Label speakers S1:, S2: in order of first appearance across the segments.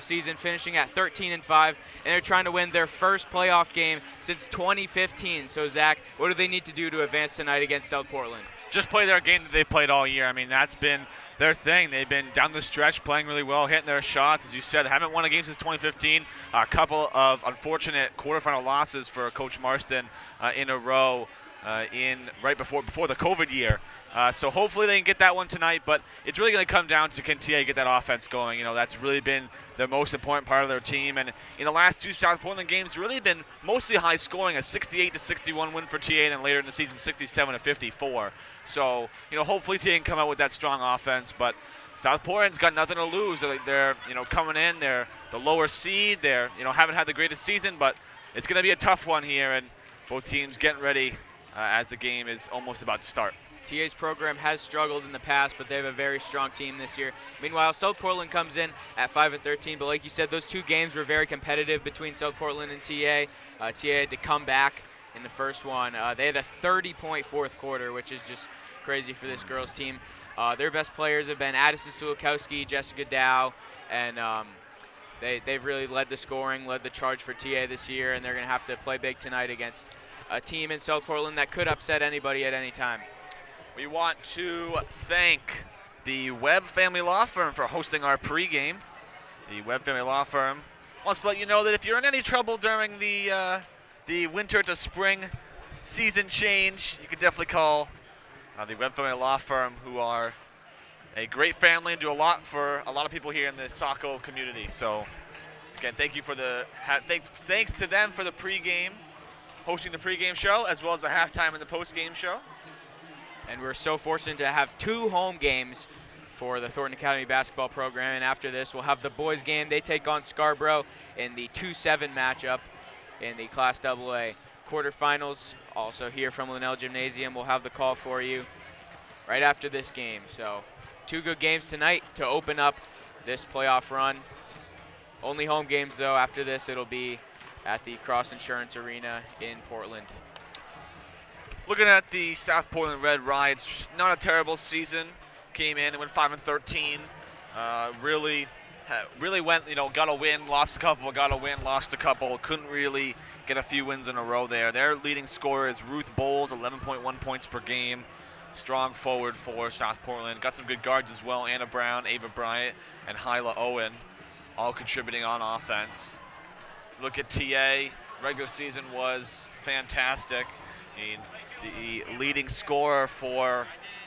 S1: season, finishing at 13-5, and they're trying to win their first playoff game since 2015. So, Zach, what do they need to do to advance tonight against South Portland?
S2: Just play their game that they've played all year. I mean, that's been their thing. They've been down the stretch playing really well, hitting their shots. As you said, haven't won a game since 2015. A couple of unfortunate quarterfinal losses for Coach Marston in a row right before the COVID year. So hopefully they can get that one tonight, but it's really going to come down to can TA get that offense going. You know, that's really been the most important part of their team. And in the last two South Portland games, really been mostly high scoring, a 68-61 win for TA, and then later in the season, 67-54. So, you know, hopefully TA can come out with that strong offense, but South Portland's got nothing to lose. They're you know, coming in, they're the lower seed, they're, you know, haven't had the greatest season, but it's going to be a tough one here, and both teams getting ready as the game is almost about to start.
S1: TA's program has struggled in the past, but they have a very strong team this year. Meanwhile, South Portland comes in at 5-13, but like you said, those two games were very competitive between South Portland and TA. TA had to come back in the first one. They had a 30-point fourth quarter, which is just crazy for this girls' team. Their best players have been Addison Sulikowski, Jessica Dow, and they've really led the scoring, led the charge for TA this year, and they're going to have to play big tonight against a team in South Portland that could upset anybody at any time.
S2: We want to thank the Webb Family Law Firm for hosting our pregame. The Webb Family Law Firm wants to let you know that if you're in any trouble during the winter to spring season change, you can definitely call the Webb Family Law Firm, who are a great family and do a lot for a lot of people here in the Saco community. So, again, thank you for thanks to them for the pregame, hosting the pregame show, as well as the halftime and the postgame show.
S1: And we're so fortunate to have two home games for the Thornton Academy basketball program. And after this, we'll have the boys game. They take on Scarborough in the 2-7 matchup in the Class AA quarterfinals. Also here from Linnell Gymnasium, we'll have the call for you right after this game. So two good games tonight to open up this playoff run. Only home games, though. After this, it'll be at the Cross Insurance Arena in Portland.
S2: Looking at the South Portland Red Riots, not a terrible season. Came in and went 5-13. Really went, you know, got a win, lost a couple, got a win, lost a couple. Couldn't really get a few wins in a row there. Their leading scorer is Ruth Bowles, 11.1 points per game. Strong forward for South Portland. Got some good guards as well, Anna Brown, Ava Bryant, and Hyla Owen, all contributing on offense. Look at TA. Regular season was fantastic. I mean, the leading scorer for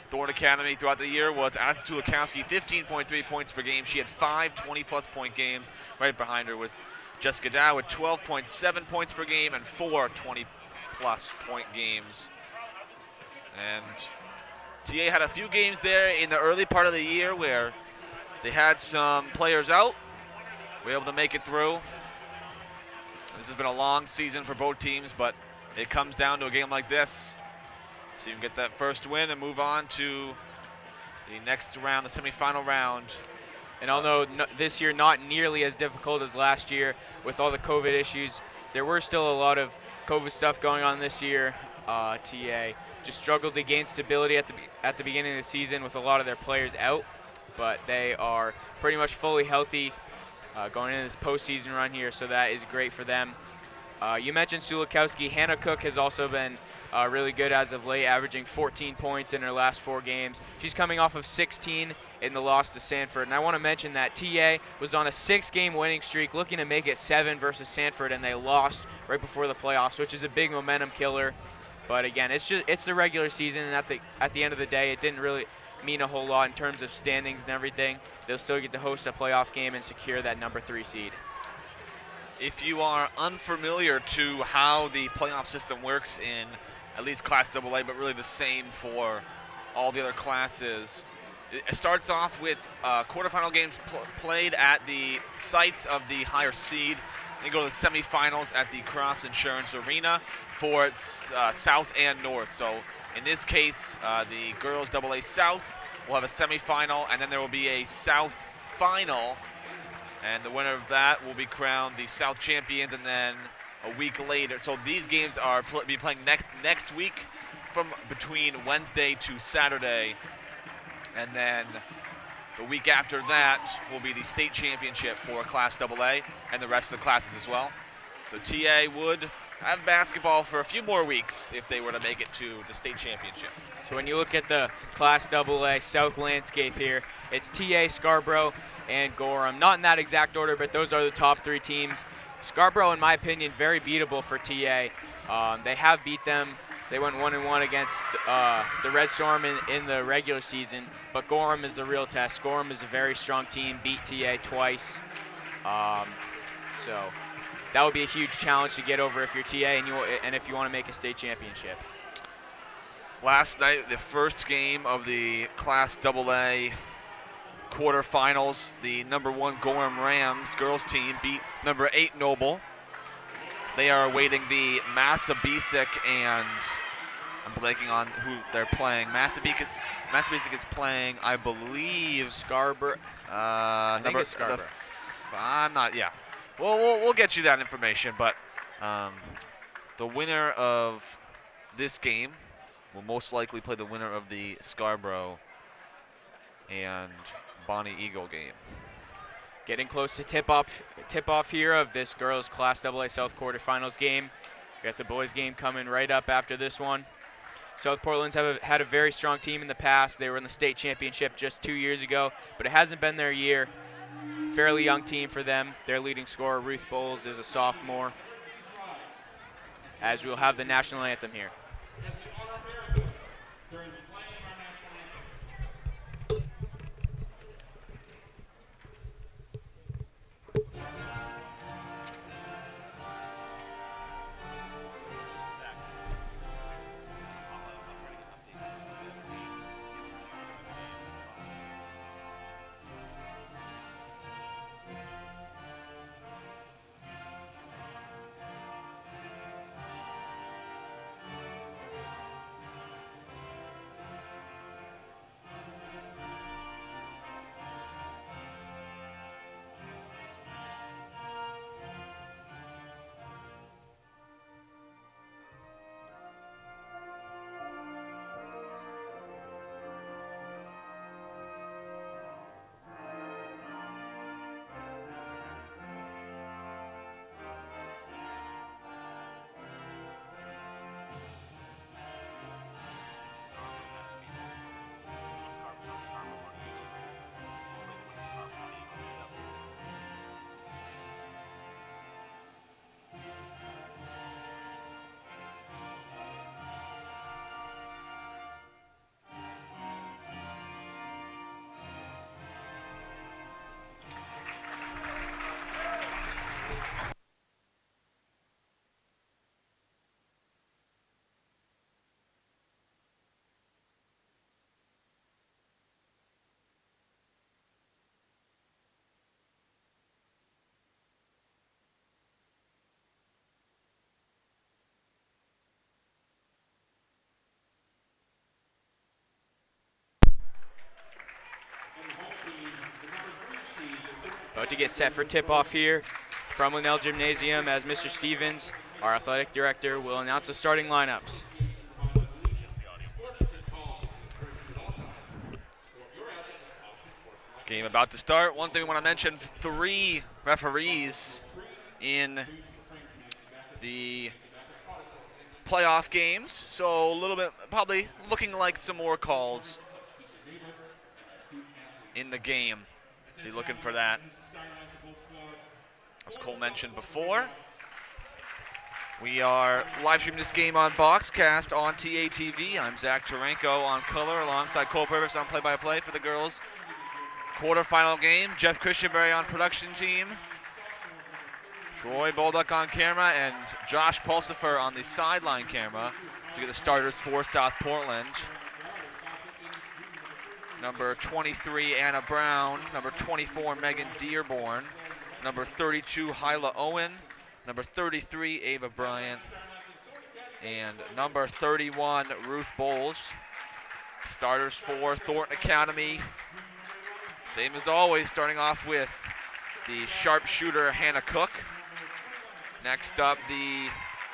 S2: Thornton Academy throughout the year was Addison Sulikowski, 15.3 points per game. She had 5 20-plus point games. Right behind her was Jessica Dow with 12.7 points per game and 4 20-plus point games. And TA had a few games there in the early part of the year where they had some players out. We were able to make it through. This has been a long season for both teams, but it comes down to a game like this. So you can get that first win and move on to the next round, the semifinal round.
S1: And although this year not nearly as difficult as last year with all the COVID issues, there were still a lot of COVID stuff going on this year. TA just struggled to gain stability at the beginning of the season with a lot of their players out, but they are pretty much fully healthy going into this postseason run here, so that is great for them. You mentioned Sulikowski. Hannah Cook has also been really good as of late, averaging 14 points in her last 4 games. She's coming off of 16 in the loss to Sanford. And I want to mention that TA was on a 6-game winning streak, looking to make it 7 versus Sanford, and they lost right before the playoffs, which is a big momentum killer. But again, it's the regular season, and at the end of the day, it didn't really mean a whole lot in terms of standings and everything. They'll still get to host a playoff game and secure that number 3 seed.
S2: If you are unfamiliar to how the playoff system works in at least Class AA, but really the same for all the other classes, it starts off with quarterfinal games played at the sites of the higher seed. They go to the semifinals at the Cross Insurance Arena for South and North. So in this case, the girls AA South will have a semifinal, and then there will be a South final. And the winner of that will be crowned the South champions, and then a week later. So these games are be playing next week from between Wednesday to Saturday. And then The week after that will be the state championship for Class AA and the rest of the classes as well. So TA would have basketball for a few more weeks if they were to make it to the state championship.
S1: So when you look at the Class AA South landscape here, it's TA, Scarborough, and Gorham. Not in that exact order, but those are the top 3 teams. Scarborough, in my opinion, very beatable for TA. They have beat them. They went 1-1 against the Red Storm in the regular season, but Gorham is the real test. Gorham is a very strong team, beat TA twice. So that would be a huge challenge to get over if you're TA and if you want to make a state championship.
S2: Last night, the first game of the Class AA quarterfinals, the #1 Gorham Rams girls team beat #8 Noble. They are awaiting the Massabesic, and I'm blanking on who they're playing. Massabesic is playing, I believe,
S1: Scarborough. I think it's Scarborough.
S2: I'm not. Yeah, we'll get you that information. But the winner of this game will most likely play the winner of the Scarborough and Bonnie Eagle game.
S1: Getting close to tip-off here of this girls Class AA South quarterfinals game. We got the boys game coming right up after this one. South Portland's had a very strong team in the past. They were in the state championship just 2 years ago, but it hasn't been their year. Fairly young team for them. Their leading scorer, Ruth Bowles, is a sophomore. As we'll have the national anthem here. About to get set for tip-off here from Linnell Gymnasium as Mr. Stevens, our athletic director, will announce the starting lineups.
S2: Game about to start. One thing we want to mention, 3 referees in the playoff games. So a little bit, probably looking like some more calls in the game. Be looking for that. As Cole mentioned before, we are live streaming this game on Boxcast on TATV. I'm Zach Tarenko on color alongside Cole Purvis on play-by-play for the girls' quarterfinal game. Jeff Christianberry on production team. Troy Bolduck on camera and Josh Pulsifer on the sideline camera to get the starters for South Portland. Number 23, Anna Brown. Number 24, Megan Dearborn. Number 32, Hyla Owen. Number 33, Ava Bryant. And number 31, Ruth Bowles. Starters for Thornton Academy. Same as always, starting off with the sharpshooter, Hannah Cook. Next up, the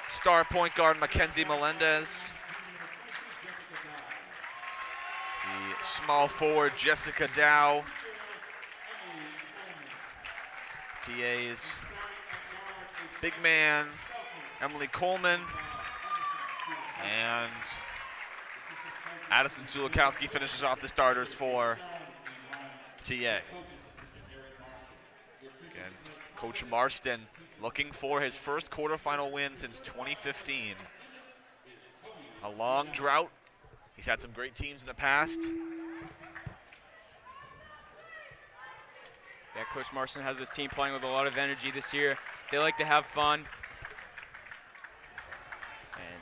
S2: star point guard, Mackenzie Melendez. The small forward, Jessica Dow. TA's big man, Emily Coleman, and Addison Sulikowski finishes off the starters for TA. Again, Coach Marston looking for his first quarterfinal win since 2015. A long drought. He's had some great teams in the past.
S1: Yeah, Coach Marston has this team playing with a lot of energy this year. They like to have fun. And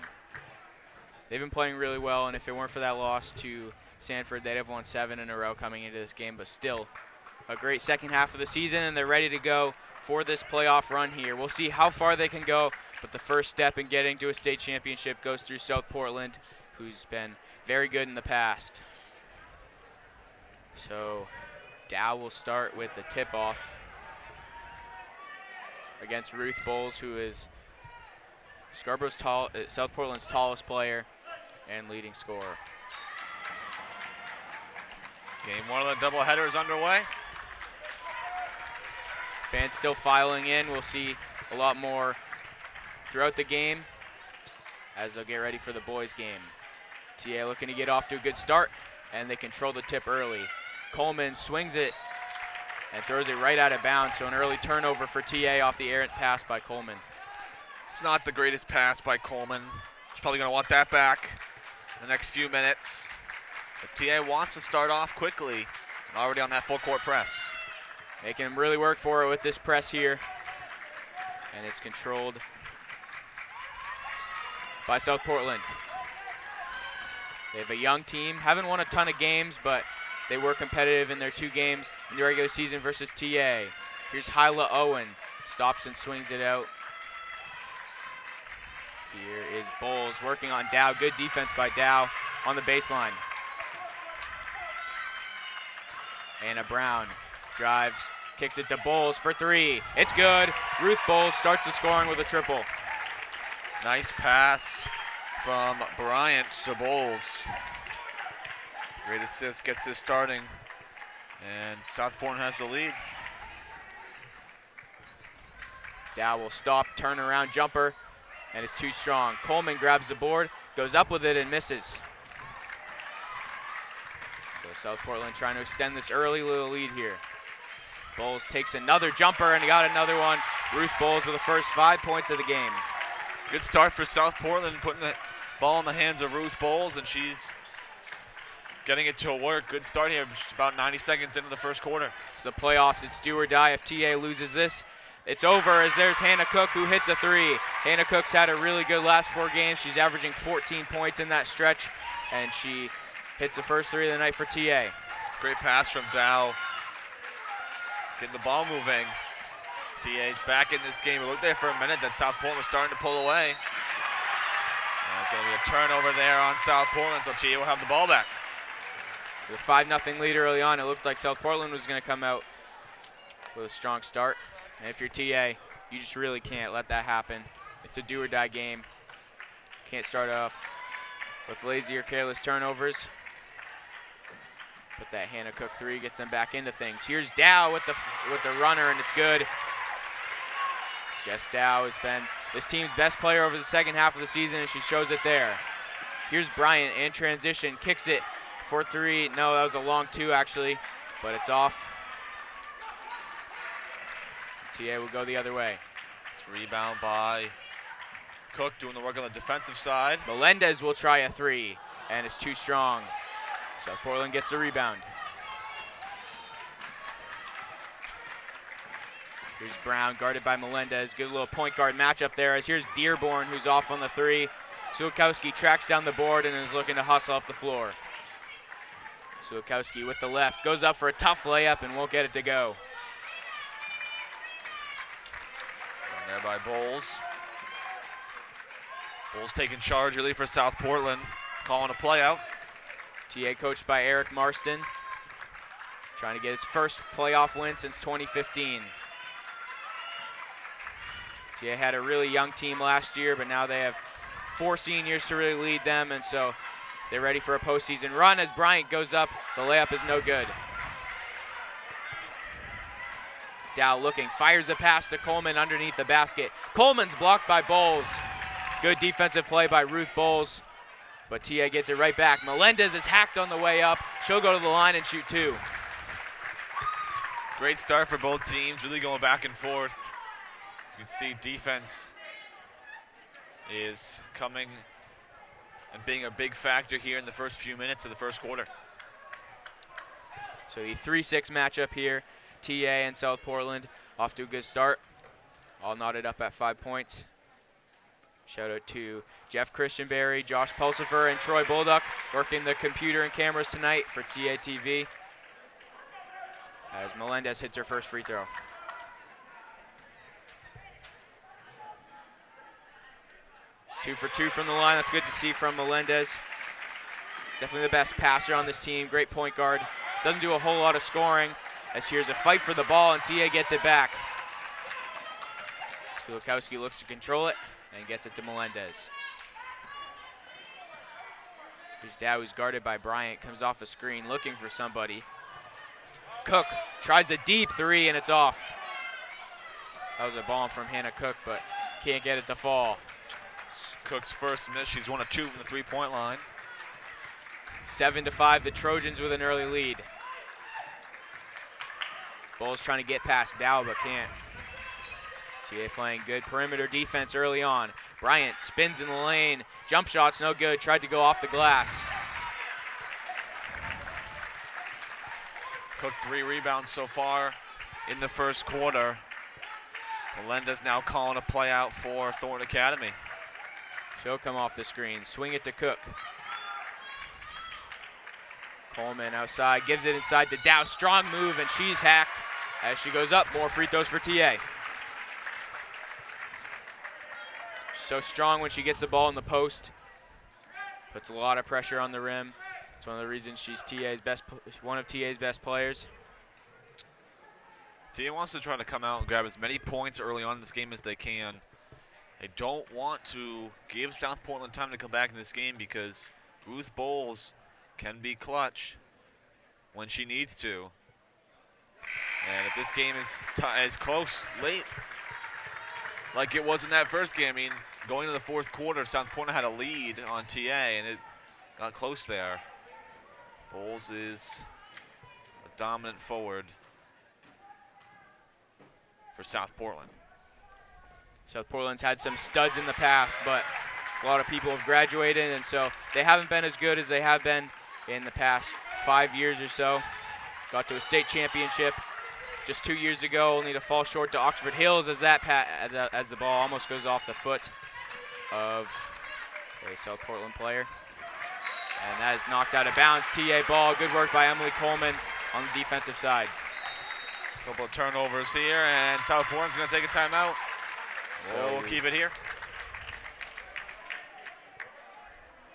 S1: they've been playing really well, and if it weren't for that loss to Sanford, they'd have won 7 in a row coming into this game, but still a great second half of the season, and they're ready to go for this playoff run here. We'll see how far they can go, but the first step in getting to a state championship goes through South Portland, who's been very good in the past. So Dow will start with the tip-off against Ruth Bowles, who is South Portland's tallest player and leading scorer.
S2: Game 1 of the doubleheader is underway.
S1: Fans still filing in. We'll see a lot more throughout the game as they'll get ready for the boys' game. TA looking to get off to a good start, and they control the tip early. Coleman swings it and throws it right out of bounds, so an early turnover for TA off the errant pass by Coleman.
S2: It's not the greatest pass by Coleman. She's probably going to want that back in the next few minutes. But TA wants to start off quickly, already on that full court press.
S1: They can really work for it with this press here, and it's controlled by South Portland. They have a young team, haven't won a ton of games, but they were competitive in their 2 games in the regular season versus TA. Here's Hyla Owen, stops and swings it out. Here is Bowles working on Dow. Good defense by Dow on the baseline. Anna Brown drives, kicks it to Bowles for 3. It's good. Ruth Bowles starts the scoring with a triple.
S2: Nice pass from Bryant to Bowles. Great assist, gets this starting, and South Portland has the lead.
S1: Dow will stop, turn around jumper, and it's too strong. Coleman grabs the board, goes up with it and misses. So South Portland trying to extend this early little lead here. Bowles takes another jumper and he got another one. Ruth Bowles with the first 5 points of the game.
S2: Good start for South Portland, putting the ball in the hands of Ruth Bowles, and she's getting it to work. Good start here, just about 90 seconds into the first quarter.
S1: It's the playoffs, it's do or die. If TA loses this, it's over, as there's Hannah Cook who hits a 3. Hannah Cook's had a really good last 4 games. She's averaging 14 points in that stretch, and she hits the first 3 of the night for TA.
S2: Great pass from Dow. Getting the ball moving. TA's back in this game. It looked there for a minute that South Portland was starting to pull away. And it's going to be a turnover there on South Portland, so TA will have the ball back.
S1: With a 5-0 lead early on, it looked like South Portland was going to come out with a strong start. And if you're TA, you just really can't let that happen. It's a do or die game. Can't start off with lazy or careless turnovers. But that Hannah Cook 3 gets them back into things. Here's Dow with the runner, and it's good. Jess Dow has been this team's best player over the second half of the season, and she shows it there. Here's Bryant in transition, kicks it for 3. No, that was a long 2 actually, but it's off. TA will go the other way.
S2: It's rebound by Cook, doing the work on the defensive side.
S1: Melendez will try a 3, and it's too strong. South Portland gets the rebound. Here's Brown, guarded by Melendez. Good little point guard matchup there, as here's Dearborn, who's off on the 3. Sulikowski tracks down the board and is looking to hustle up the floor. Sulikowski with the left, goes up for a tough layup and won't get it to go.
S2: And there by Bowles. Bowles taking charge really for South Portland, calling a play out.
S1: TA coached by Eric Marston, trying to get his first playoff win since 2015. TA had a really young team last year, but now they have 4 seniors to really lead them, and so they're ready for a postseason run. As Bryant goes up, the layup is no good. Dow looking, fires a pass to Coleman underneath the basket. Coleman's blocked by Bowles. Good defensive play by Ruth Bowles, but TA gets it right back. Melendez is hacked on the way up. She'll go to the line and shoot 2.
S2: Great start for both teams, really going back and forth. You can see defense is coming and being a big factor here in the first few minutes of the first quarter.
S1: So the 3-6 matchup here. TA and South Portland off to a good start. All knotted up at 5 points. Shout out to Jeff Christianberry, Josh Pulsifer, and Troy Bolduck working the computer and cameras tonight for TA TV. As Melendez hits her first free throw. Two for 2 from the line. That's good to see from Melendez. Definitely the best passer on this team. Great point guard. Doesn't do a whole lot of scoring. As here's a fight for the ball, and TA gets it back. Sulikowski looks to control it and gets it to Melendez. Here's Dow, who's guarded by Bryant. Comes off the screen looking for somebody. Cook tries a deep 3, and it's off. That was a bomb from Hannah Cook, but can't get it to fall.
S2: Cook's first miss. She's 1 of 2 from the 3-point line.
S1: 7-5, the Trojans with an early lead. Bowles trying to get past Dow, but can't. TA playing good perimeter defense early on. Bryant spins in the lane. Jump shot's no good. Tried to go off the glass.
S2: Cook 3 rebounds so far in the first quarter. Melendez now calling a play out for Thornton Academy.
S1: She'll come off the screen. Swing it to Cook. Coleman outside, gives it inside to Dow. Strong move, and she's hacked as she goes up. More free throws for TA. So strong when she gets the ball in the post. Puts a lot of pressure on the rim. It's one of the reasons she's one of TA's best players.
S2: TA wants to try to come out and grab as many points early on in this game as they can. They don't want to give South Portland time to come back in this game because Ruth Bowles can be clutch when she needs to. And if this game is close late, like it was in that first game, I mean, going to the fourth quarter, South Portland had a lead on TA, and it got close there. Bowles is a dominant forward for South Portland.
S1: South Portland's had some studs in the past, but a lot of people have graduated, and so they haven't been as good as they have been in the past 5 years or so. Got to a state championship just 2 years ago, only to fall short to Oxford Hills as the ball almost goes off the foot of a South Portland player. And that is knocked out of bounds. TA ball, good work by Emily Coleman on the defensive side.
S2: Couple of turnovers here, and South Portland's gonna take a timeout. So we'll keep it here.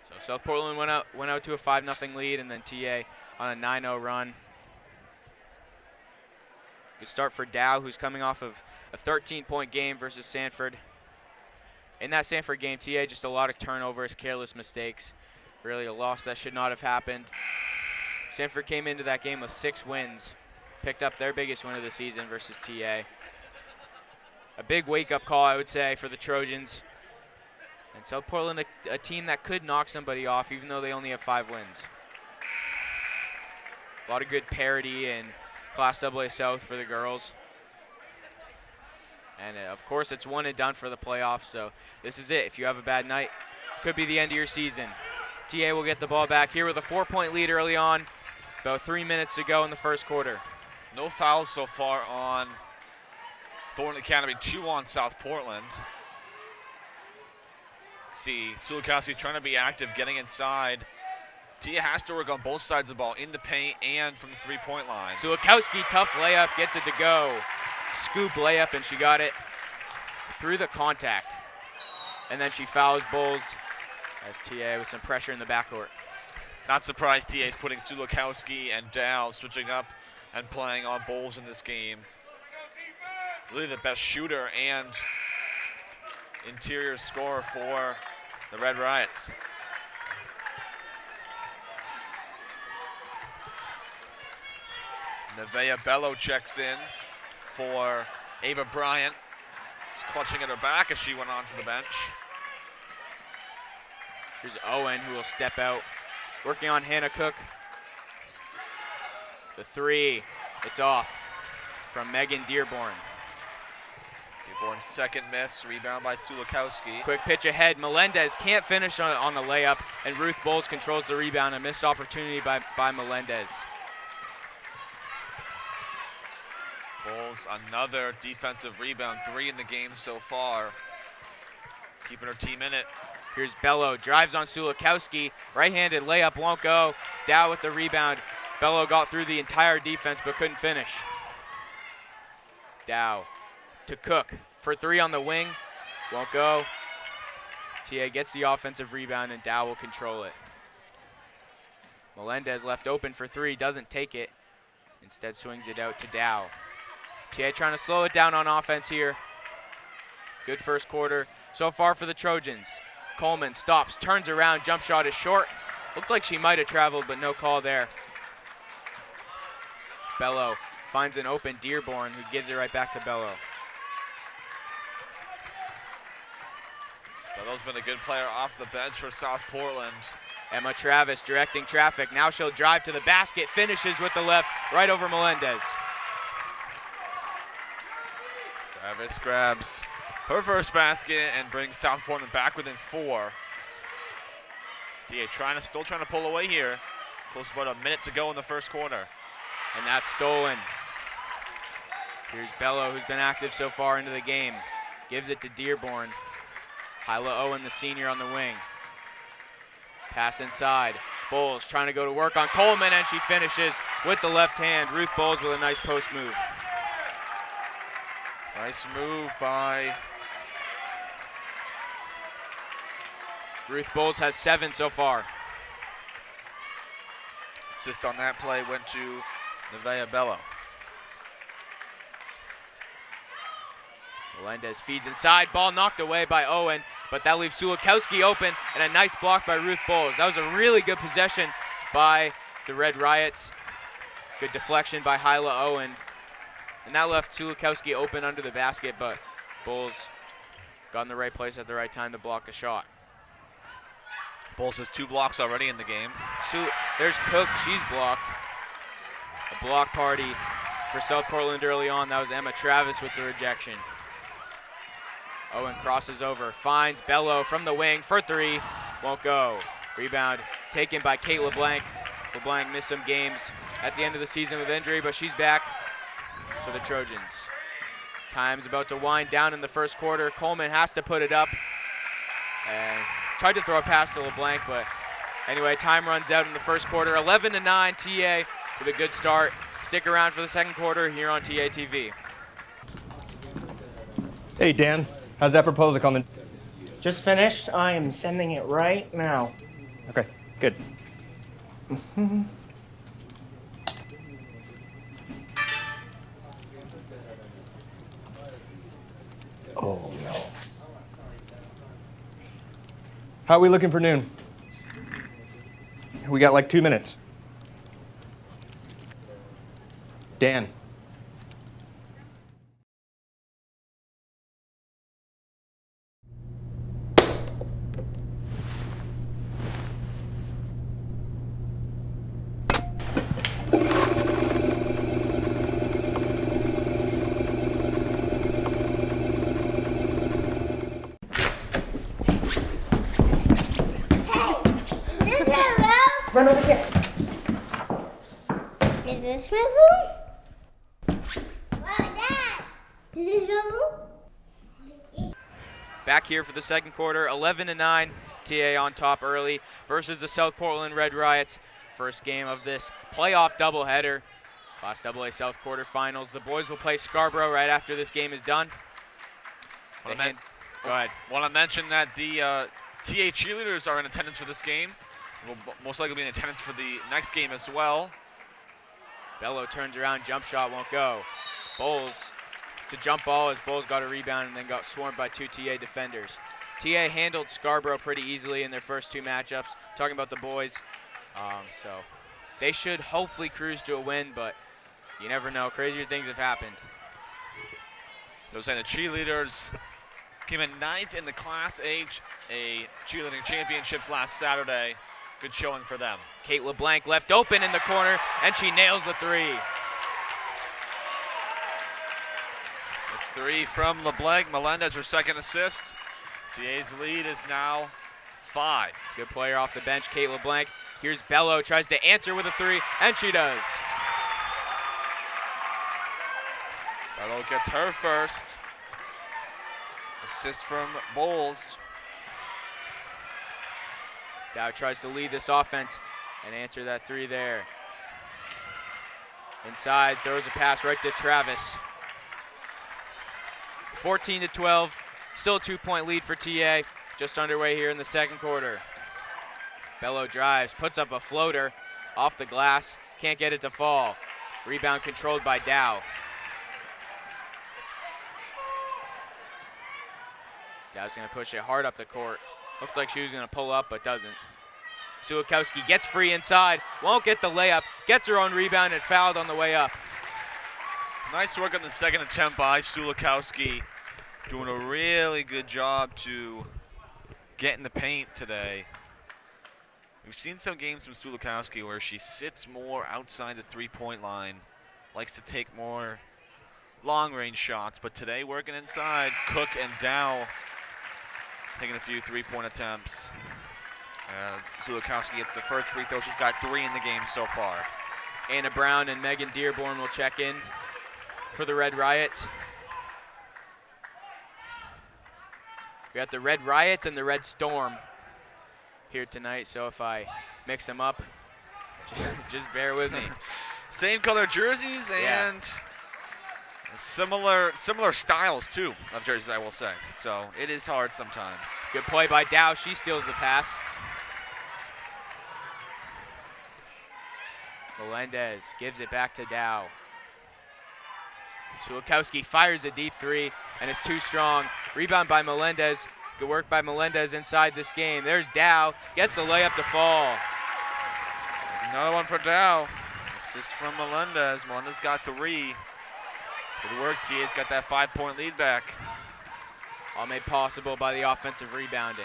S1: So South Portland went out to a 5-0 lead, and then TA on a 9-0 run. Good start for Dow, who's coming off of a 13-point game versus Sanford. In that Sanford game, TA just a lot of turnovers, careless mistakes. Really a loss that should not have happened. Sanford came into that game with 6 wins. Picked up their biggest win of the season versus TA. A big wake-up call, I would say, for the Trojans. And South Portland, a team that could knock somebody off, even though they only have 5 wins. A lot of good parity in Class AA South for the girls. And of course, it's one and done for the playoffs, so this is it. If you have a bad night, could be the end of your season. TA will get the ball back here with a 4-point lead early on. About 3 minutes to go in the first quarter.
S2: No fouls so far on Thornton Academy, 2 on South Portland. See, Sulikowski trying to be active, getting inside. Tia has to work on both sides of the ball, in the paint and from the 3-point line.
S1: Sulikowski, tough layup, gets it to go. Scoop layup, and she got it through the contact. And then she fouls Bowles as TA with some pressure in the backcourt.
S2: Not surprised TA is putting Sulikowski and Dow switching up and playing on Bowles in this game. Really the best shooter and interior scorer for the Red Riots. Nevaeh Bello checks in for Ava Bryant. Just clutching at her back as she went onto the bench.
S1: Here's Owen, who will step out, working on Hannah Cook. The three, it's off from Megan Dearborn.
S2: Dearborn's second miss, rebound by Sulikowski.
S1: Quick pitch ahead. Melendez can't finish on the layup, and Ruth Bowles controls the rebound. A missed opportunity by Melendez.
S2: Bowles, another defensive rebound, 3 in the game so far. Keeping her team in it.
S1: Here's Bello, drives on Sulikowski. Right-handed layup won't go. Dow with the rebound. Bello got through the entire defense but couldn't finish. Dow to Cook for 3 on the wing. Won't go. TA gets the offensive rebound and Dow will control it. Melendez left open for 3, doesn't take it. Instead swings it out to Dow. TA trying to slow it down on offense here. Good first quarter so far for the Trojans. Coleman stops, turns around, jump shot is short. Looked like she might have traveled, but no call there. Bello finds an open Dearborn, who gives it right back to Bello.
S2: Bello's been a good player off the bench for South Portland.
S1: Emma Travis directing traffic. Now she'll drive to the basket, finishes with the left, right over Melendez.
S2: Travis grabs her first basket and brings South Portland back within 4. DA still trying to pull away here. Close to about a minute to go in the first quarter.
S1: And that's stolen. Here's Bello, who's been active so far into the game. Gives it to Dearborn. Hyla Owen, the senior, on the wing. Pass inside. Bowles trying to go to work on Coleman, and she finishes with the left hand. Ruth Bowles with a nice post move.
S2: Nice move by
S1: Ruth Bowles has 7 so far.
S2: Assist on that play went to Nevaeh Bello.
S1: Melendez feeds inside, ball knocked away by Owen, but that leaves Sulikowski open, and a nice block by Ruth Bowles. That was a really good possession by the Red Riots. Good deflection by Hyla Owen. And that left Sulikowski open under the basket, but Bowles got in the right place at the right time to block a shot.
S2: Bowles has 2 blocks already in the game.
S1: There's Cook, she's blocked. A block party for South Portland early on. That was Emma Travis with the rejection. Owen crosses over, finds Bello from the wing for 3, won't go. Rebound taken by Kate LeBlanc. LeBlanc missed some games at the end of the season with injury, but she's back for the Trojans. Time's about to wind down in the first quarter. Coleman has to put it up. And tried to throw a pass to LeBlanc, but anyway, time runs out in the first quarter. 11-9 TA with a good start. Stick around for the second quarter here on TA TV.
S3: Hey, Dan. How's that proposal coming?
S4: Just finished. I am sending it right now.
S3: Okay, good. Oh, no. How are we looking for noon? We got like 2 minutes. Dan.
S4: Run over here.
S5: Is this my room? Wow, Dad! Is this your room?
S1: Back here for the second quarter, 11-9, TA on top early versus the South Portland Red Riots. First game of this playoff doubleheader. Class AA South quarterfinals. The boys will play Scarborough right after this game is done. Go ahead.
S2: Want to mention that the TA cheerleaders are in attendance for this game. Will most likely be in attendance for the next game as well.
S1: Bello turns around, jump shot won't go. Bowles, it's a jump ball as Bowles got a rebound and then got swarmed by 2 TA defenders. TA handled Scarborough pretty easily in their first 2 matchups. Talking about the boys, so they should hopefully cruise to a win, but you never know. Crazier things have happened.
S2: So saying the cheerleaders came in 9th in the Class H, a cheerleading championships last Saturday. Good showing for them.
S1: Kate LeBlanc left open in the corner, and she nails the three.
S2: This three from LeBlanc. Melendez, her second assist. TA's lead is now 5.
S1: Good player off the bench, Kate LeBlanc. Here's Bello, tries to answer with a three, and she does.
S2: Bello gets her first. Assist from Bowles.
S1: Dow tries to lead this offense and answer that three there. Inside, throws a pass right to Travis. 14-12, still a 2-point lead for TA. Just underway here in the second quarter. Bello drives, puts up a floater off the glass, can't get it to fall. Rebound controlled by Dow. Dow's gonna push it hard up the court. Looked like she was gonna pull up, but doesn't. Sulikowski gets free inside, won't get the layup, gets her own rebound and fouled on the way up.
S2: Nice work on the second attempt by Sulikowski. Doing a really good job to get in the paint today. We've seen some games from Sulikowski where she sits more outside the three-point line, likes to take more long-range shots, but today working inside, Cook and Dow taking a few three-point attempts. As Sulikowski gets the first free throw, she's got 3 in the game so far.
S1: Anna Brown and Megan Dearborn will check in for the Red Riots. We got the Red Riots and the Red Storm here tonight, so if I mix them up, just bear with me.
S2: Same color jerseys and similar styles too of jerseys, I will say. So it is hard sometimes.
S1: Good play by Dow, she steals the pass. Melendez gives it back to Dow. Sulikowski fires a deep three, and it's too strong. Rebound by Melendez. Good work by Melendez inside this game. There's Dow, gets the layup to fall.
S2: There's another one for Dow. Assist from Melendez. Melendez got 3. Good work, TA's got that 5-point lead back.
S1: All made possible by the offensive rebounding.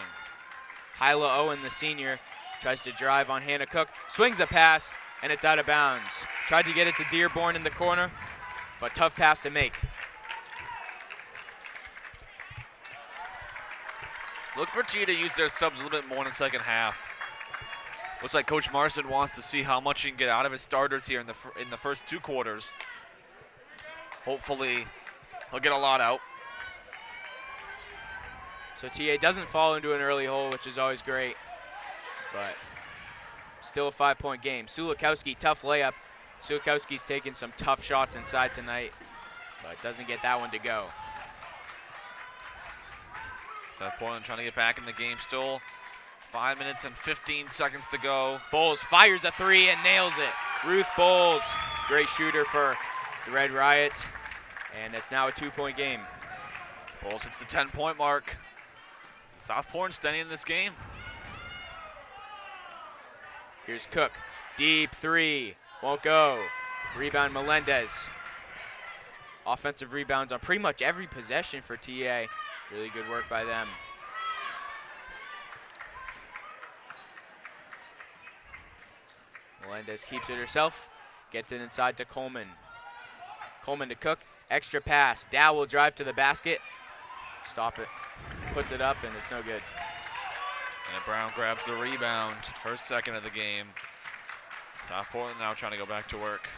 S1: Hyla Owen, the senior, tries to drive on Hannah Cook, swings a pass, and it's out of bounds. Tried to get it to Dearborn in the corner, but tough pass to make.
S2: Look for TA to use their subs a little bit more in the second half. Looks like Coach Marson wants to see how much he can get out of his starters here in the first 2 quarters. Hopefully, he'll get a lot out.
S1: So TA doesn't fall into an early hole, which is always great, but still a 5-point game. Sulikowski, tough layup. Sulikowski's taking some tough shots inside tonight, but doesn't get that one to go.
S2: South Portland trying to get back in the game still. 5 minutes and 15 seconds to go.
S1: Bowles fires a three and nails it. Ruth Bowles, great shooter for the Red Riots, and it's now a 2-point game.
S2: Bowles hits the 10-point mark. South Portland steady in this game.
S1: Here's Cook, deep three, won't go. Rebound Melendez. Offensive rebounds on pretty much every possession for TA. Really good work by them. Melendez keeps it herself, gets it inside to Coleman. Coleman to Cook, extra pass. Dow will drive to the basket, stop it, puts it up, and it's no good.
S2: And Brown grabs the rebound, her second of the game. South Portland now trying to go back to work.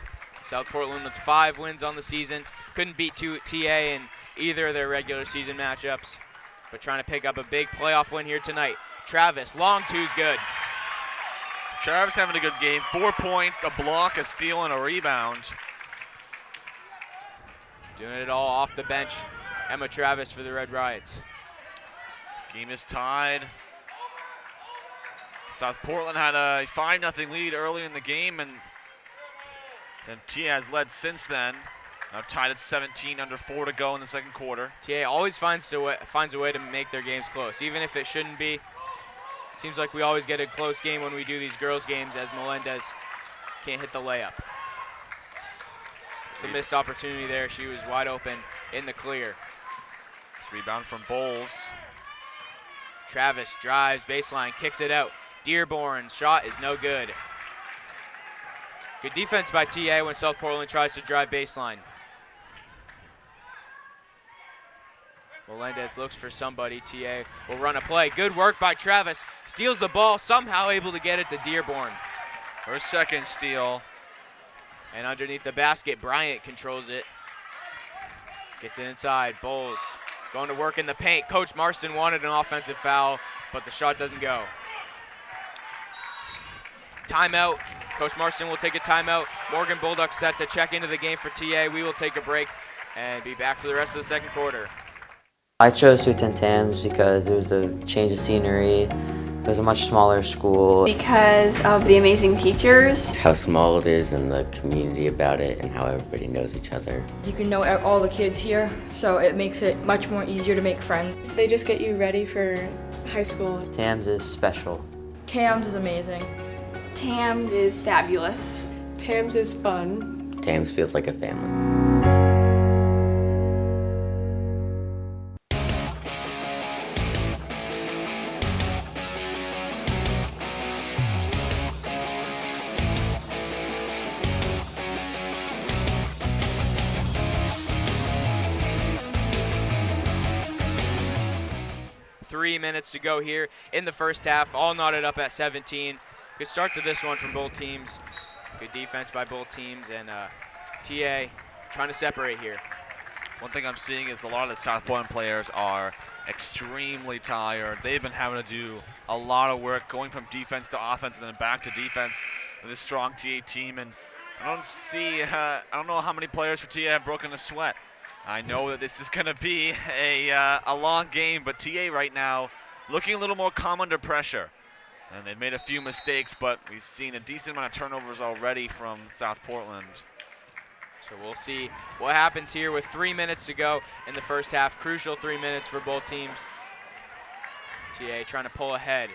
S1: South Portland with 5 wins on the season. Couldn't beat TA in either of their regular season matchups, but trying to pick up a big playoff win here tonight. Travis, long two's good.
S2: Travis having a good game. 4 points, a block, a steal, and a rebound.
S1: Doing it all off the bench. Emma Travis for the Red Riots.
S2: Game is tied. South Portland had a 5-0 lead early in the game, and then TA has led since then. Now tied at 17, under 4 to go in the second quarter.
S1: TA always finds a way to make their games close, even if it shouldn't be. Seems like we always get a close game when we do these girls' games, as Melendez can't hit the layup. It's a missed opportunity there. She was wide open in the clear.
S2: Nice rebound from Bowles.
S1: Travis drives, baseline, kicks it out. Dearborn's shot is no good. Good defense by TA when South Portland tries to drive baseline. Melendez looks for somebody. TA will run a play. Good work by Travis. Steals the ball, somehow able to get it to Dearborn.
S2: Her second steal.
S1: And underneath the basket, Bryant controls it. Gets it inside. Bowles going to work in the paint. Coach Marston wanted an offensive foul, but the shot doesn't go. Timeout. Coach Marston will take a timeout. Morgan Bulldogs set to check into the game for TA. We will take a break and be back for the rest of the second quarter.
S6: I chose to attend TAMS because it was a change of scenery. It was a much smaller school.
S7: Because of the amazing teachers.
S8: How small it is and the community about it and how everybody knows each other.
S9: You can know all the kids here, so it makes it much more easier to make friends.
S10: They just get you ready for high school.
S6: TAMS is special.
S9: TAMS is amazing.
S7: TAMS is fabulous.
S10: TAMS is fun.
S8: TAMS feels like a family.
S1: Minutes to go here in the first half, all knotted up at 17. Good start to this one from both teams. Good defense by both teams, and TA trying to separate here.
S2: One thing I'm seeing is a lot of the South Portland players are extremely tired. They've been having to do a lot of work going from defense to offense and then back to defense with this strong TA team. And I don't know how many players for TA have broken a sweat. I know that this is going to be a long game, but TA right now looking a little more calm under pressure. And they've made a few mistakes, but we've seen a decent amount of turnovers already from South Portland.
S1: So we'll see what happens here with 3 minutes to go in the first half. Crucial 3 minutes for both teams. TA trying to pull ahead.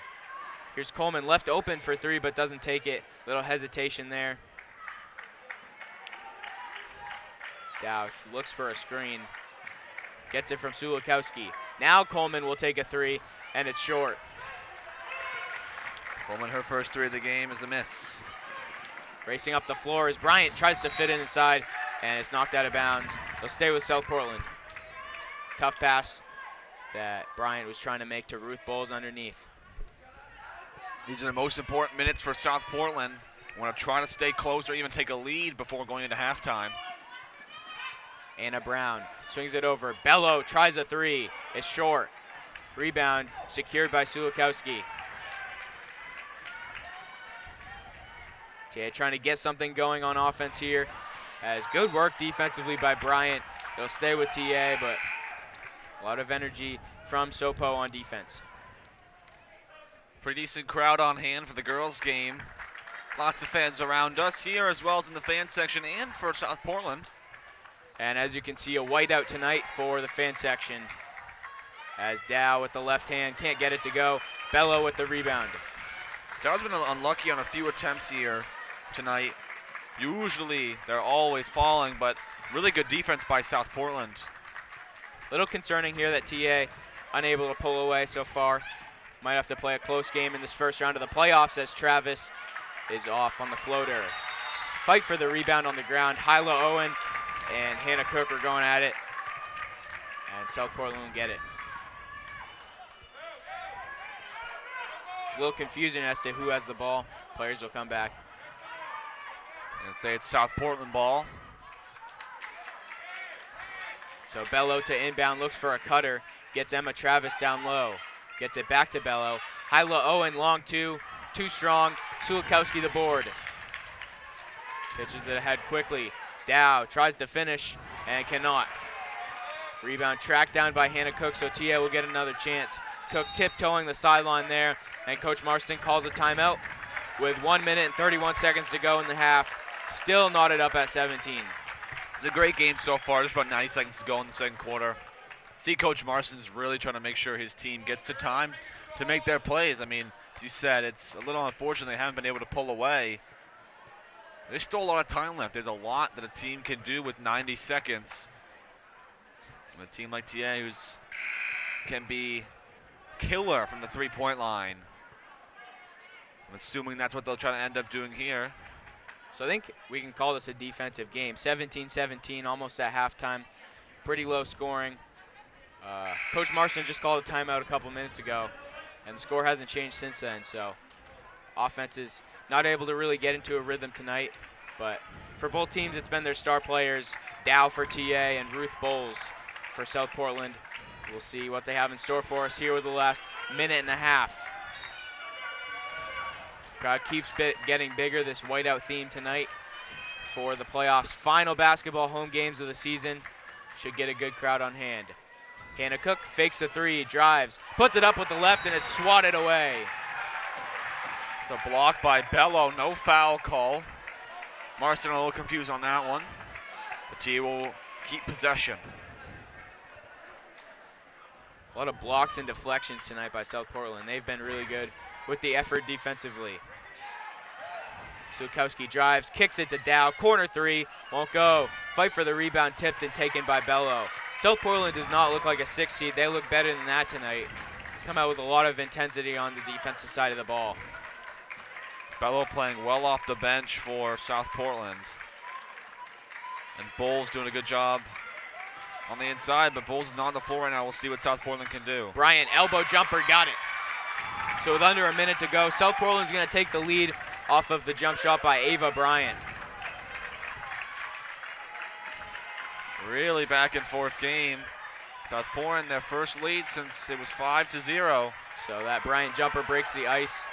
S1: Here's Coleman left open for three, but doesn't take it. Little hesitation there. Dowd looks for a screen. Gets it from Sulikowski. Now Coleman will take a three, and it's short.
S2: Coleman, her first three of the game is a miss.
S1: Racing up the floor as Bryant tries to fit it inside, and it's knocked out of bounds. They'll stay with South Portland. Tough pass that Bryant was trying to make to Ruth Bowles underneath.
S2: These are the most important minutes for South Portland. Want to try to stay close or even take a lead before going into halftime.
S1: Anna Brown swings it over. Bello tries a three. It's short. Rebound secured by Sulikowski. Okay, trying to get something going on offense here. As good work defensively by Bryant. They'll stay with TA, but a lot of energy from Sopo on defense.
S2: Pretty decent crowd on hand for the girls' game. Lots of fans around us here as well as in the fan section and for South Portland.
S1: And as you can see, a whiteout tonight for the fan section. As Dow with the left hand can't get it to go. Bello with the rebound.
S2: Dow's been unlucky on a few attempts here tonight. Usually they're always falling, but really good defense by South Portland.
S1: Little concerning here that TA unable to pull away so far. Might have to play a close game in this first round of the playoffs as Travis is off on the floater. Fight for the rebound on the ground. Hyla Owen and Hannah Cook are going at it, and South Portland will get it. A little confusion as to who has the ball. Players will come back.
S2: And say it's South Portland ball.
S1: So Bello to inbound, looks for a cutter, gets Emma Travis down low, gets it back to Bello. Hyla Owen, long two, too strong. Sulikowski the board. Pitches it ahead quickly. Dow tries to finish and cannot. Rebound tracked down by Hannah Cook, so TA will get another chance. Cook tiptoeing the sideline there, and Coach Marston calls a timeout with 1 minute and 31 seconds to go in the half. Still knotted up at 17.
S2: It's a great game so far, just about 90 seconds to go in the second quarter. See, Coach Marston's really trying to make sure his team gets to time to make their plays. I mean, as you said, it's a little unfortunate they haven't been able to pull away. There's still a lot of time left. There's a lot that a team can do with 90 seconds. A team like TA can be killer from the three-point line. I'm assuming that's what they'll try to end up doing here.
S1: So I think we can call this a defensive game. 17-17, almost at halftime. Pretty low scoring. Coach Marston just called a timeout a couple minutes ago, and the score hasn't changed since then. So offense is not able to really get into a rhythm tonight. But for both teams, it's been their star players, Dow for TA and Ruth Bowles for South Portland. We'll see what they have in store for us here with the last minute and a half. Crowd keeps getting bigger, this whiteout theme tonight for the playoffs. Final basketball home games of the season. Should get a good crowd on hand. Hannah Cook fakes the three, drives, puts it up with the left, and it's swatted away.
S2: It's a block by Bello, no foul call. Marston a little confused on that one. The TA will keep possession.
S1: A lot of blocks and deflections tonight by South Portland. They've been really good with the effort defensively. Sulkowski drives, kicks it to Dow, corner three, won't go. Fight for the rebound, tipped and taken by Bello. South Portland does not look like a 6 seed. They look better than that tonight. Come out with a lot of intensity on the defensive side of the ball.
S2: Bello playing well off the bench for South Portland. And Bowles doing a good job on the inside, but Bowles is not on the floor right now. We'll see what South Portland can do.
S1: Bryant, elbow jumper, got it. So with under a minute to go, South Portland's gonna take the lead off of the jump shot by Ava Bryant.
S2: Really back and forth game. South Portland, their first lead since it was 5-0.
S1: So that Bryant jumper breaks the ice.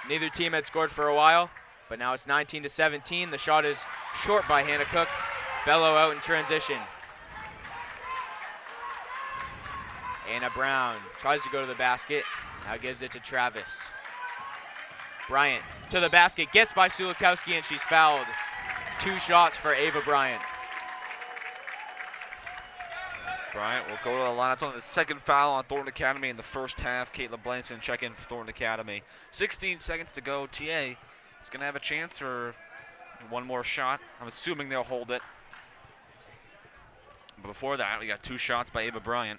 S1: Neither team had scored for a while, but now it's 19-17. The shot is short by Hannah Cook. Bello out in transition. Anna Brown tries to go to the basket. Now gives it to Travis. Bryant to the basket, gets by Sulakowski, and she's fouled. 2 shots for Ava Bryant.
S2: Bryant will go to the line. That's only the second foul on Thornton Academy in the first half. Caitlin Blank's going to check in for Thornton Academy. 16 seconds to go. TA is going to have a chance for one more shot. I'm assuming they'll hold it. But before that, we got 2 shots by Ava Bryant.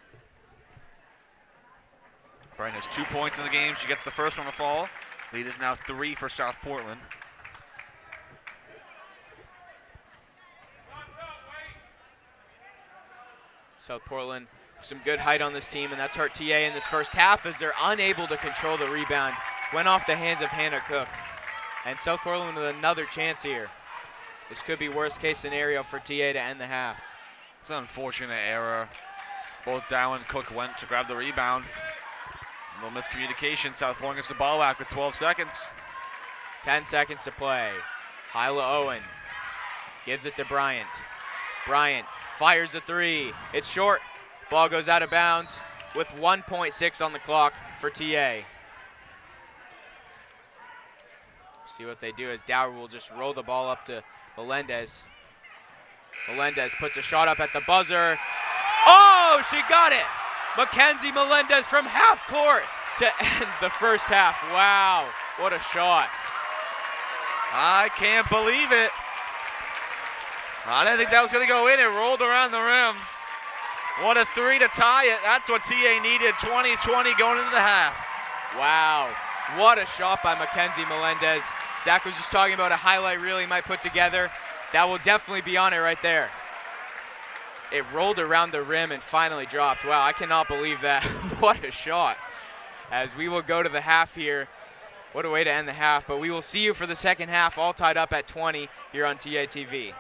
S2: Bryant has 2 points in the game. She gets the first one to fall. Lead is now 3 for South Portland.
S1: South Portland, some good height on this team, and that's hurt TA in this first half as they're unable to control the rebound. Went off the hands of Hannah Cook. And South Portland with another chance here. This could be worst case scenario for TA to end the half.
S2: It's an unfortunate error. Both Dow and Cook went to grab the rebound. A little miscommunication. South Portland gets the ball back with 12 seconds.
S1: 10 seconds to play. Hyla Owen gives it to Bryant. Bryant fires a three. It's short. Ball goes out of bounds with 1.6 on the clock for TA. See what they do as Dower will just roll the ball up to Melendez. Melendez puts a shot up at the buzzer. Oh, she got it! Mackenzie Melendez from half court to end the first half. Wow, what a shot.
S2: I can't believe it. I didn't think that was going to go in. It rolled around the rim. What a three to tie it. That's what TA needed. 20-20 going into the half.
S1: Wow, what a shot by Mackenzie Melendez. Zach was just talking about a highlight reel he might put together. That will definitely be on it right there. It rolled around the rim and finally dropped. Wow, I cannot believe that. What a shot. As we will go to the half here. What a way to end the half. But we will see you for the second half, all tied up at 20 here on TA TV.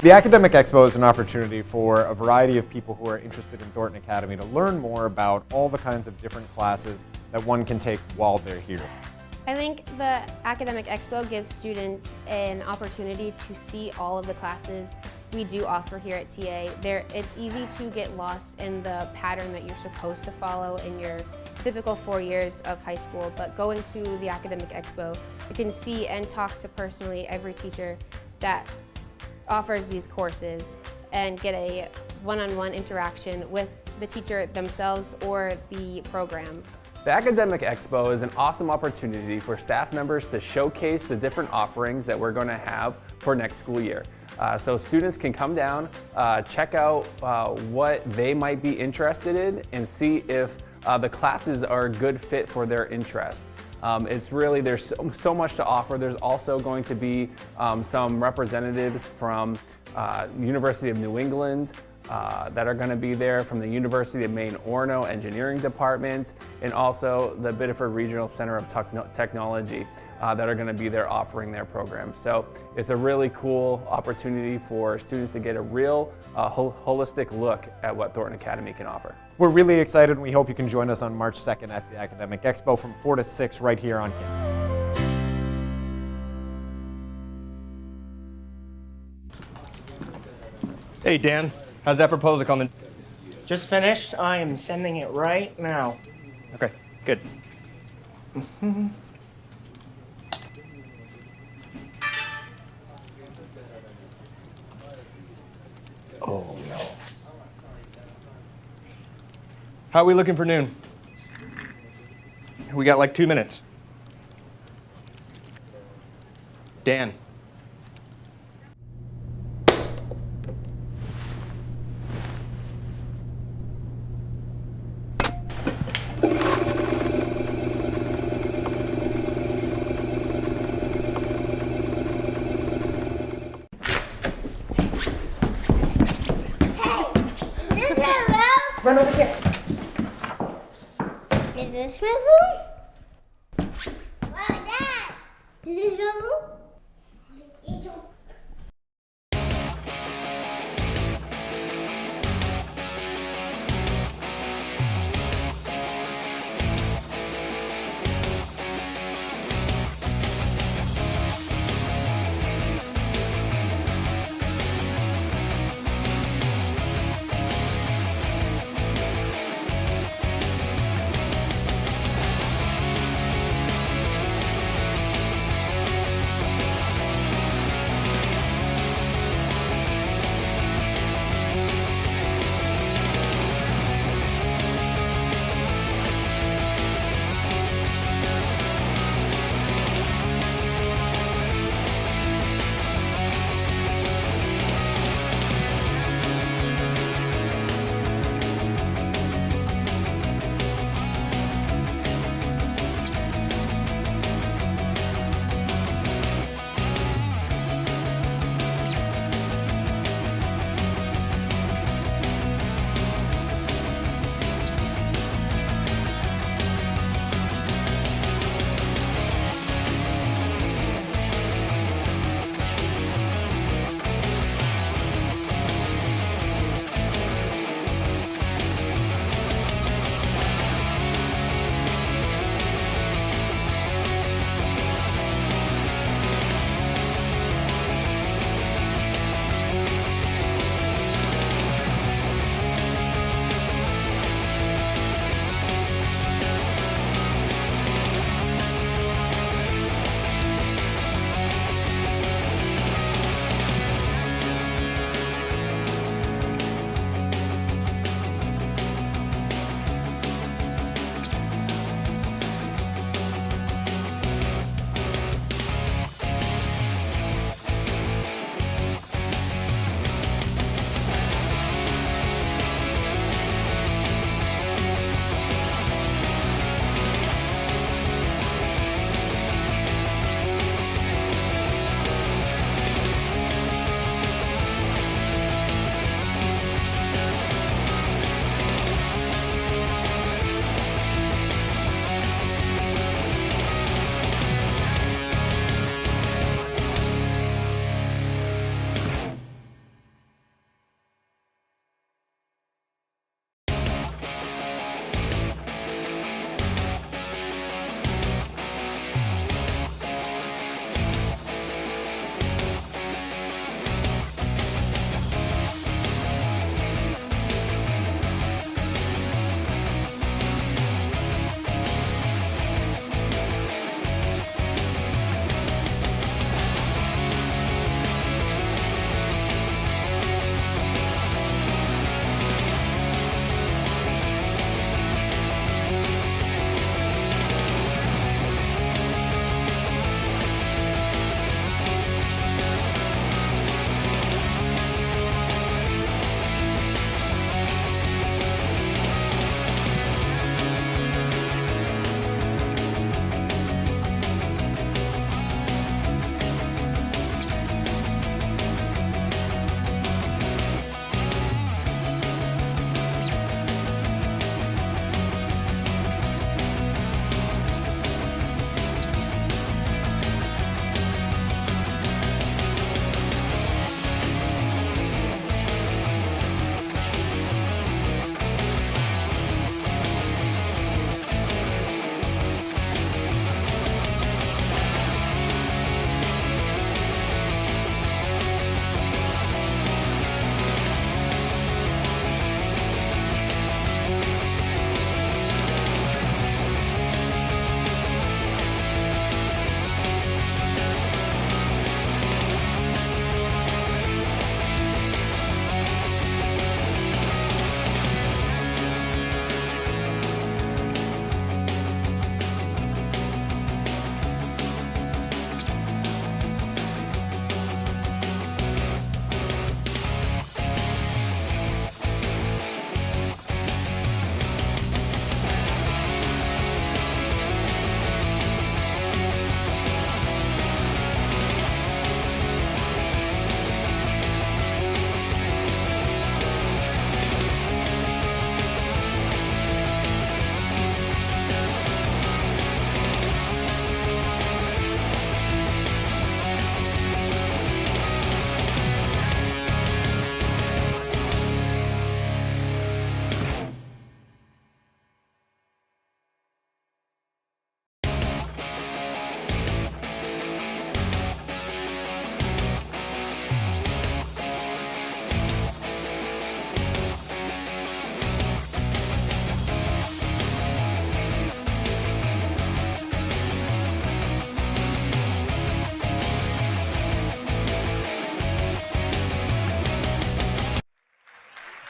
S11: The Academic Expo is an opportunity for a variety of people who are interested in Thornton Academy to learn more about all the kinds of different classes that one can take while they're here.
S12: I think the Academic Expo gives students an opportunity to see all of the classes we do offer here at TA. It's easy to get lost in the pattern that you're supposed to follow in your typical 4 years of high school, but going to the Academic Expo, you can see and talk to personally every teacher that offers these courses and get a one-on-one interaction with the teacher themselves or the program.
S13: The Academic Expo is an awesome opportunity for staff members to showcase the different offerings that we're going to have for next school year. So students can come down, check out what they might be interested in and see if the classes are a good fit for their interest. It's really, there's so much to offer. There's also going to be some representatives from University of New England that are going to be there, from the University of Maine Orono Engineering Department, and also the Biddeford Regional Center of Technology that are going to be there offering their programs. So it's a really cool opportunity for students to get a real holistic look at what Thornton Academy can offer.
S11: We're really excited, and we hope you can join us on March 2nd at the Academic Expo from 4 to 6 right here on campus.
S3: Hey, Dan. How's that proposal coming?
S4: Just finished. I am sending it right now.
S3: Okay, good. Oh, no. How are we looking for noon? We got like 2 minutes. Dan.
S4: Run over here.
S5: Is this my room? Wow, Dad! Is this your room?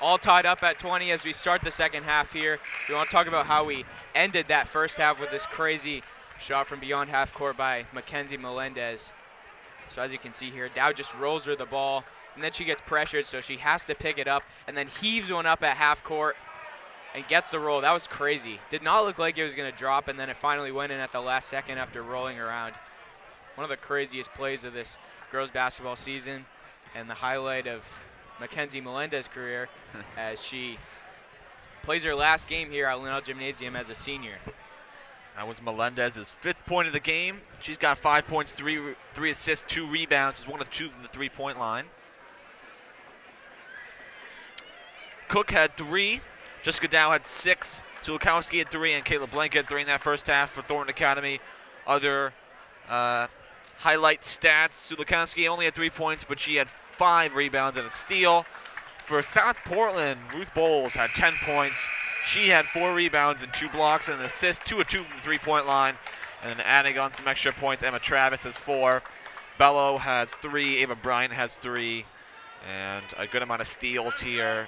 S1: all tied up at 20 as we start the second half here. We want to talk about how we ended that first half with this crazy shot from beyond half court by Mackenzie Melendez. So as you can see here, Dow just rolls her the ball, and then she gets pressured, so she has to pick it up, and then heaves one up at half court and gets the roll. That was crazy. Did not look like it was going to drop, and then it finally went in at the last second after rolling around. One of the craziest plays of this girls basketball season, and the highlight of Mackenzie Melendez's career as she plays her last game here at Linnell Gymnasium as a senior.
S2: That was Melendez's 5th point of the game. She's got 5 points, three assists, 2 rebounds. She's 1 of 2 from the 3-point line. Cook had 3. Jessica Dow had 6. Sulikowski had 3, and Kayla Blank had 3 in that first half for Thornton Academy. Other highlight stats: Sulikowski only had 3 points, but she had 5 rebounds and a steal. For South Portland, Ruth Bowles had 10 points. She had 4 rebounds and 2 blocks and an assist, 2 of 2 from the 3-point line. And then adding on some extra points, Emma Travis has 4. Bello has 3. Ava Bryant has 3. And a good amount of steals here.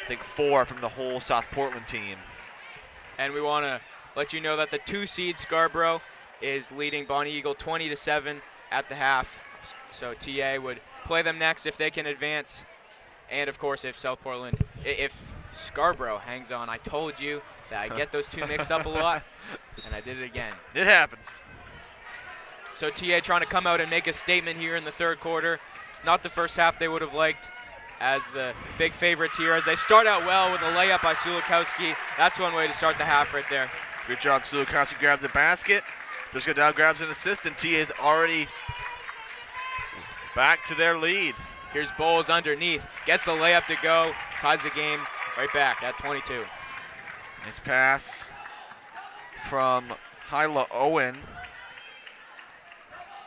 S2: I think 4 from the whole South Portland team.
S1: And we want to let you know that the 2 seed Scarborough is leading Bonnie Eagle 20-7 at the half. So TA would play them next if they can advance. And of course, if South Portland, if Scarborough hangs on. I told you that I get those 2 mixed up a lot, and I did it again.
S2: It happens.
S1: So TA trying to come out and make a statement here in the third quarter. Not the first half they would have liked as the big favorites here, as they start out well with a layup by Sulikowski. That's one way to start the half right there.
S2: Good job. Sulikowski grabs a basket. Jessica Dow grabs an assist, and TA's already back to their lead.
S1: Here's Bowles underneath, gets the layup to go, ties the game right back at 22.
S2: Nice pass from Hyla Owen.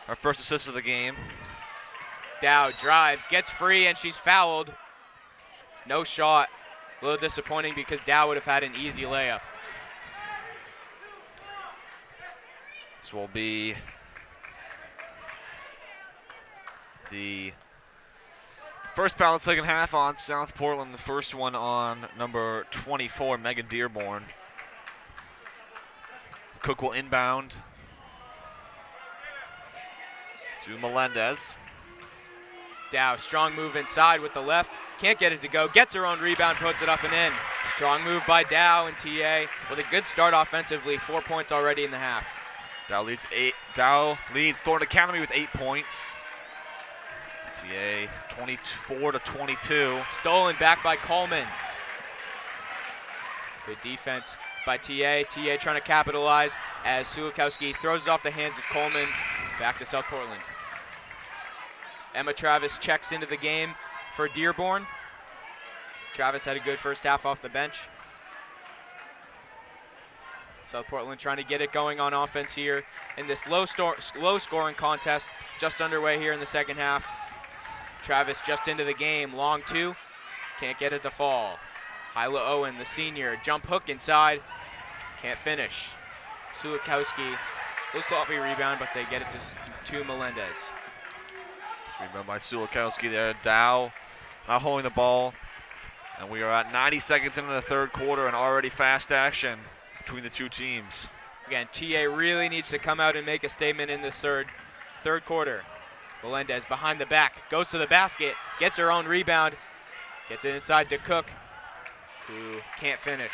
S2: Our first assist of the game.
S1: Dow drives, gets free, and she's fouled. No shot. A little disappointing because Dow would have had an easy layup.
S2: This will be the first foul in the second half on South Portland. The first one on number 24, Megan Dearborn. Cook will inbound to Melendez.
S1: Dow, strong move inside with the left. Can't get it to go. Gets her own rebound, puts it up and in. Strong move by Dow and TA with a good start offensively. 4 points already in the half.
S2: Dow leads Thornton Academy with 8 points. TA 24-22.
S1: Stolen back by Coleman. Good defense by TA. TA trying to capitalize as Sulikowski throws it off the hands of Coleman. Back to South Portland. Emma Travis checks into the game for Dearborn. Travis had a good first half off the bench. South Portland trying to get it going on offense here in this low scoring contest just underway here in the second half. Travis just into the game, long 2, can't get it to fall. Hyla Owen, the senior, jump hook inside, can't finish. Sulikowski, a little sloppy rebound, but they get it to Melendez.
S2: Rebound by Sulikowski there. Dow not holding the ball. And we are at 90 seconds into the third quarter and already fast action between the two teams.
S1: Again, TA really needs to come out and make a statement in this third quarter. Melendez behind the back, goes to the basket, gets her own rebound, gets it inside to Cook, who can't finish.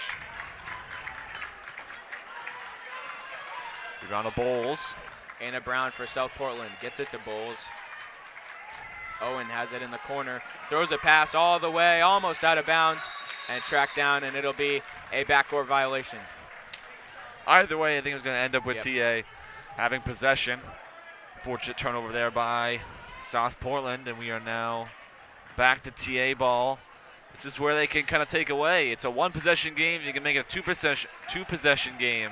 S2: Rebound to Bowles.
S1: Anna Brown for South Portland, gets it to Bowles. Owen has it in the corner, throws a pass all the way, almost out of bounds, and tracked down, and it'll be a backcourt violation.
S2: Either way, I think it's going to end up with TA having possession. Fortunate turnover there by South Portland, and we are now back to TA ball. This is where they can kind of take away. It's a one-possession game. You can make it a two-possession game.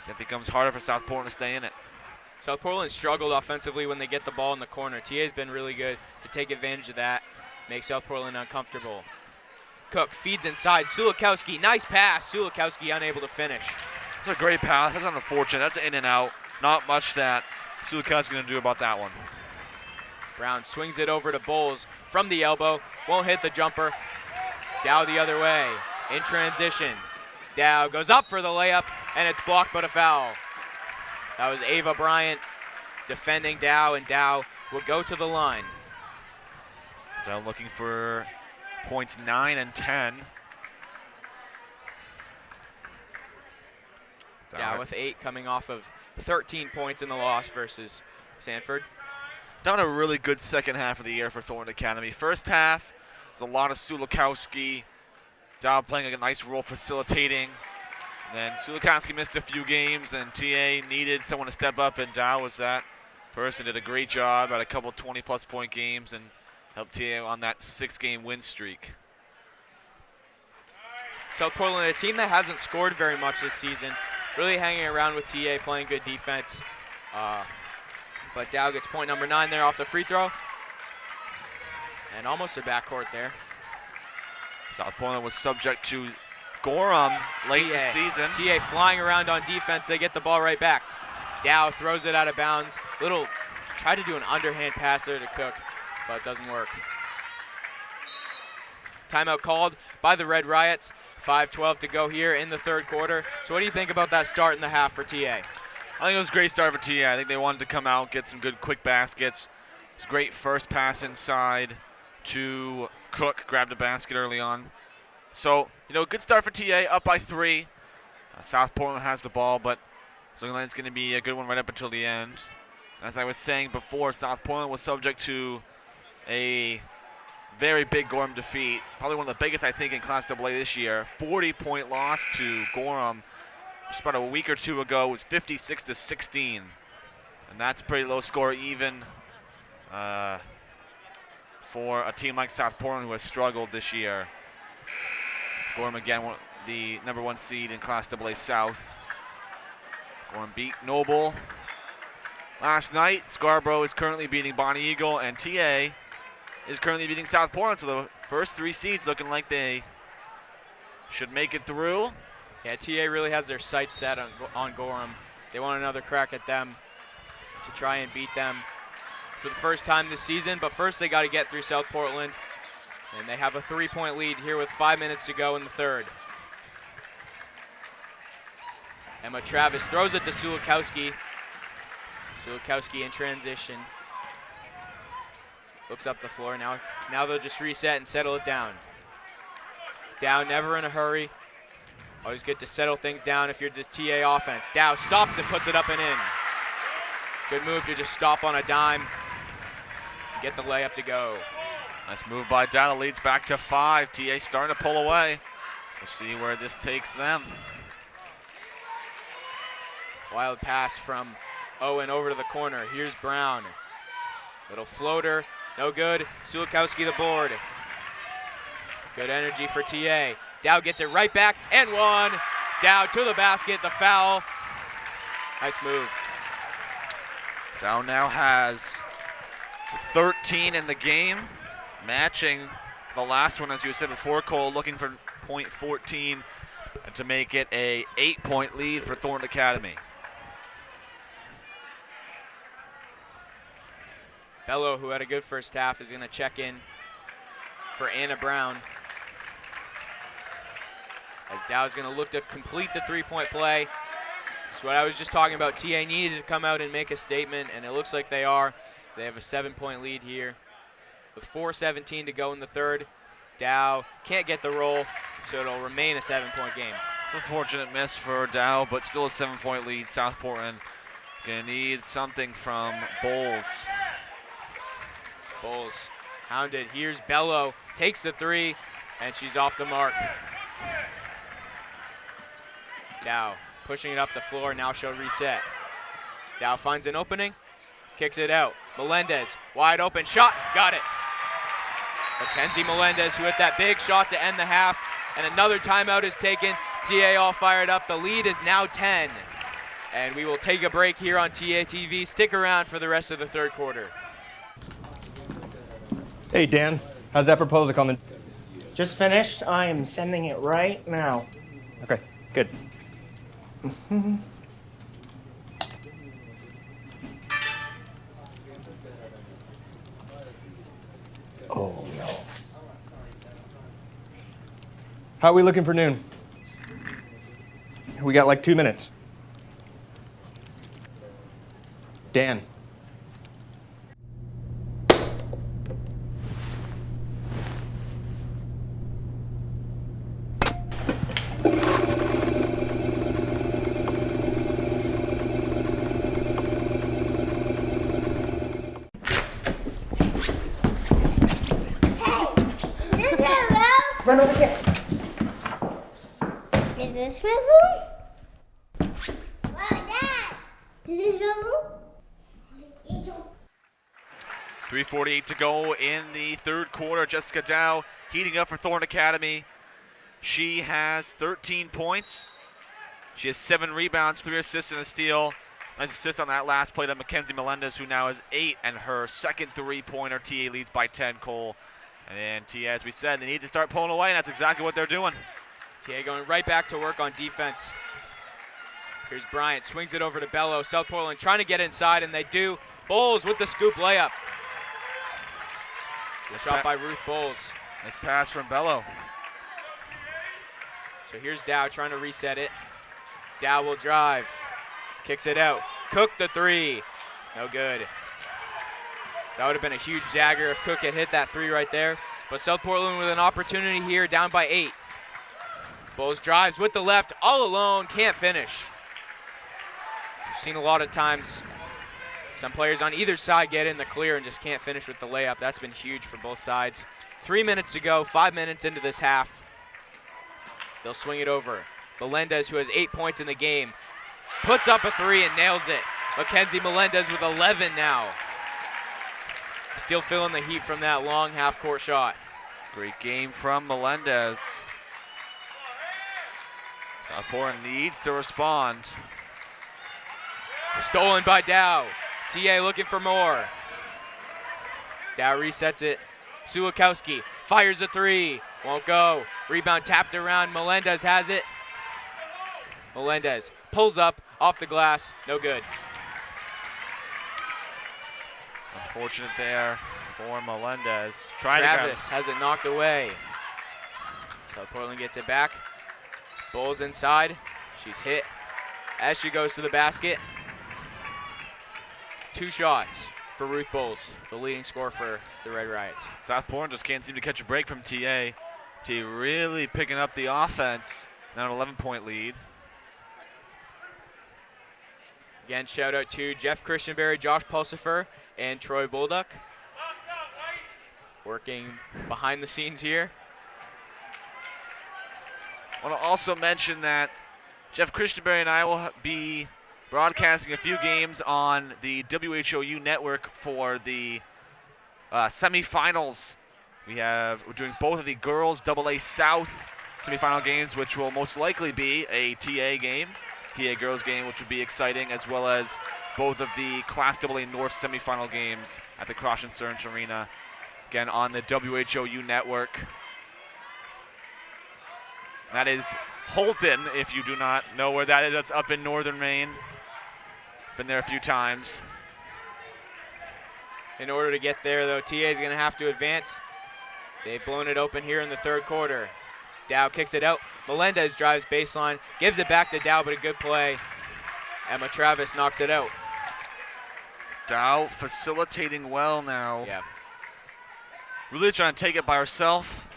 S2: That becomes harder for South Portland to stay in it.
S1: South Portland struggled offensively when they get the ball in the corner. TA's been really good to take advantage of that, make South Portland uncomfortable. Cook feeds inside. Sulikowski, nice pass. Sulikowski unable to finish.
S2: It's a great pass. That's unfortunate. That's in and out. Not much that Sulikowski's going to do about that one.
S1: Brown swings it over to Bowles from the elbow. Won't hit the jumper. Dow the other way, in transition. Dow goes up for the layup, and it's blocked but a foul. That was Ava Bryant defending Dow, and Dow will go to the line.
S2: Dow looking for points 9 and 10.
S1: Dow with 8 coming off of 13 points in the loss versus Sanford.
S2: Done a really good second half of the year for Thornton Academy. First half, there's a lot of Sulikowski. Dow playing a nice role facilitating. And then Sulikowski missed a few games, and TA needed someone to step up, and Dow was that person. Did a great job at a couple 20-plus point games and helped TA on that 6-game win streak.
S1: South Portland, a team that hasn't scored very much this season, really hanging around with TA, playing good defense. But Dow gets point number 9 there off the free throw. And almost a backcourt there.
S2: South Portland was subject to Gorham late in the season.
S1: TA flying around on defense. They get the ball right back. Dow throws it out of bounds. Tried to do an underhand pass there to Cook, but it doesn't work. Timeout called by the Red Riots. 5:12 to go here in the third quarter. So what do you think about that start in the half for TA?
S2: I think it was a great start for TA. I think they wanted to come out, get some good quick baskets. It's a great first pass inside to Cook, grabbed a basket early on. So, good start for TA, up by 3. South Portland has the ball, but it's looking like it's going to be a good one right up until the end. As I was saying before, South Portland was subject to a very big Gorham defeat. Probably one of the biggest, I think, in Class AA this year. 40-point loss to Gorham just about a week or two ago. It was 56-16. And that's a pretty low score even for a team like South Portland who has struggled this year. Gorham, again, the number 1 seed in Class AA South. Gorham beat Noble last night. Scarborough is currently beating Bonnie Eagle, and TA is currently beating South Portland. So the first 3 seeds looking like they should make it through.
S1: Yeah, TA really has their sights set on Gorham. They want another crack at them to try and beat them for the first time this season. But first they got to get through South Portland. And they have a 3-point lead here with 5 minutes to go in the third. Emma Travis throws it to Sulikowski. Sulikowski in transition. Looks up the floor. Now they'll just reset and settle it down. Dow never in a hurry. Always good to settle things down if you're this TA offense. Dow stops and puts it up and in. Good move to just stop on a dime and get the layup to go.
S2: Nice move by Dow. Leads back to 5. TA starting to pull away. We'll see where this takes them.
S1: Wild pass from Owen over to the corner. Here's Brown. Little floater. No good. Sulikowski the board. Good energy for TA. Dow gets it right back and one. Dow to the basket. The foul. Nice move.
S2: Dow now has 13 in the game, matching the last one, as you said before, Cole, looking for point 14 and to make it a 8-point lead for Thornton Academy.
S1: Bello, who had a good first half, is going to check in for Anna Brown. As Dow's going to look to complete the 3-point play. That's what I was just talking about. TA needed to come out and make a statement, and it looks like they are. They have a 7-point lead here with 4:17 to go in the third. Dow can't get the roll, so it'll remain a 7-point game.
S2: It's a fortunate miss for Dow, but still a 7-point lead. South Portland going to need something from Bowles.
S1: Bowles hounded. Here's Bello. Takes the 3, and she's off the mark. Dow pushing it up the floor. Now she'll reset. Dow finds an opening. Kicks it out. Melendez, wide open shot. Got it. Mackenzie Melendez, who hit that big shot to end the half. And another timeout is taken. TA all fired up. The lead is now 10. And we will take a break here on TA TV. Stick around for the rest of the third quarter.
S3: Hey, Dan, how's that proposal coming?
S4: Just finished. I am sending it right now.
S3: Okay, good. Oh, no. How are we looking for noon? We got like 2 minutes. Dan.
S4: Run over here.
S5: Is this my room? Wow, Dad! Is this your room?
S2: 3:48 to go in the third quarter. Jessica Dow heating up for Thorne Academy. She has 13 points. She has 7 rebounds, 3 assists, and a steal. Nice assist on that last play to Mackenzie Melendez, who now has 8, and her second three-pointer. TA leads by 10, Cole. And then TA, as we said, they need to start pulling away, and that's exactly what they're doing.
S1: TA going right back to work on defense. Here's Bryant, swings it over to Bello. South Portland trying to get inside, and they do. Bowles with the scoop layup. Good shot by Ruth Bowles.
S2: Nice pass from Bello.
S1: So here's Dow trying to reset it. Dow will drive, kicks it out. Cook the three, no good. That would have been a huge dagger if Cook had hit that three right there. But South Portland with an opportunity here, down by 8. Bowles drives with the left, all alone, can't finish. We've seen a lot of times some players on either side get in the clear and just can't finish with the layup. That's been huge for both sides. 3 minutes to go, 5 minutes into this half. They'll swing it over. Melendez, who has 8 points in the game, puts up a three and nails it. Mackenzie Melendez with 11 now. Still feeling the heat from that long half-court shot.
S2: Great game from Melendez. South Portland needs to respond.
S1: Stolen by Dow. TA looking for more. Dow resets it. Sulikowski fires a three. Won't go. Rebound tapped around. Melendez has it. Melendez pulls up off the glass. No good.
S2: Unfortunate there for Melendez.
S1: Travis has it knocked away. So Portland gets it back. Bowles inside. She's hit as she goes to the basket. 2 shots for Ruth Bowles, the leading scorer for the Red Riots.
S2: South Portland just can't seem to catch a break from TA. TA really picking up the offense. Now an 11-point lead.
S1: Again, shout out to Jeff Christianberry, Josh Pulsifer, and Troy Bolduck. Working behind the scenes here.
S2: I want to also mention that Jeff Christianberry and I will be broadcasting a few games on the WHOU network for the semifinals. We're doing both of the girls AA South semifinal games, which will most likely be a TA game, TA girls game, which would be exciting, as well as both of the Class AA North semifinal games at the Cross Insurance Arena, again on the WHOU network. That is Holton, if you do not know where that is. That's up in northern Maine. Been there a few times.
S1: In order to get there, though, TA is going to have to advance. They've blown it open here in the third quarter. Dow kicks it out. Melendez drives baseline, gives it back to Dow, but a good play. Emma Travis knocks it out.
S2: Dow facilitating well now.
S1: Yeah.
S2: Really trying to take it by herself.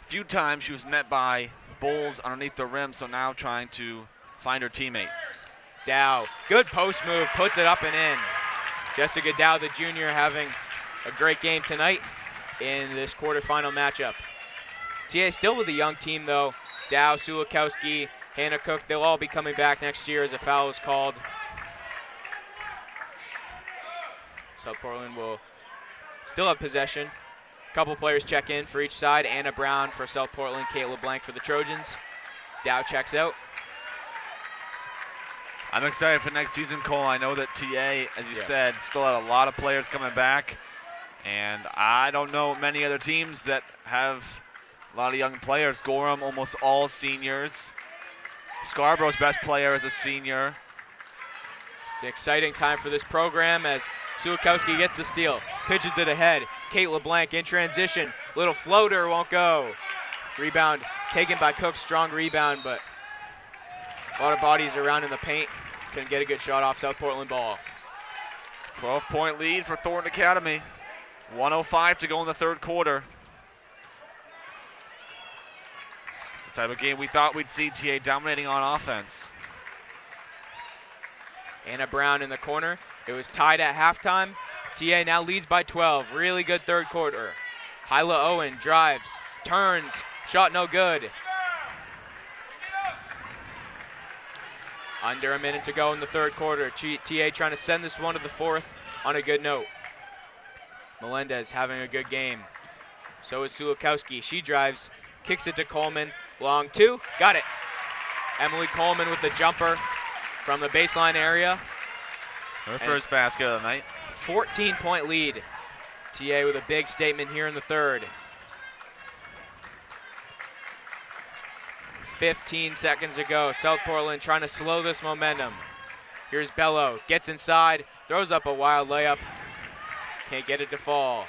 S2: A few times she was met by Bowles underneath the rim, so now trying to find her teammates.
S1: Dow, good post move, puts it up and in. Jessica Dow, the junior, having a great game tonight in this quarterfinal matchup. TA still with a young team, though. Dow, Sulikowski, Hannah Cook, they'll all be coming back next year as a foul is called. South Portland will still have possession. A couple players check in for each side. Anna Brown for South Portland, Kayla Blank for the Trojans. Dow checks out.
S2: I'm excited for next season, Cole. I know that TA, as you said, still have a lot of players coming back. And I don't know many other teams that have a lot of young players. Gorham, almost all seniors. Scarborough's best player is a senior.
S1: It's an exciting time for this program as Sulikowski gets the steal, pitches it ahead. Kate LeBlanc in transition. Little floater won't go. Rebound taken by Cook, strong rebound, but a lot of bodies around in the paint. Couldn't get a good shot off South Portland ball.
S2: 12-point lead for Thornton Academy. 1:05 to go in the third quarter. It's the type of game we thought we'd see TA dominating on offense.
S1: Anna Brown in the corner. It was tied at halftime. TA now leads by 12. Really good third quarter. Hyla Owen drives, turns, shot no good. Under a minute to go in the third quarter. TA trying to send this one to the fourth on a good note. Melendez having a good game. So is Sulikowski. She drives, kicks it to Coleman. Long two, got it. Emily Coleman with the jumper from the baseline area.
S2: Her first basket of the night.
S1: 14-point lead. TA with a big statement here in the third. 15 seconds to go. South Portland trying to slow this momentum. Here's Bello, gets inside, throws up a wild layup. Can't get it to fall.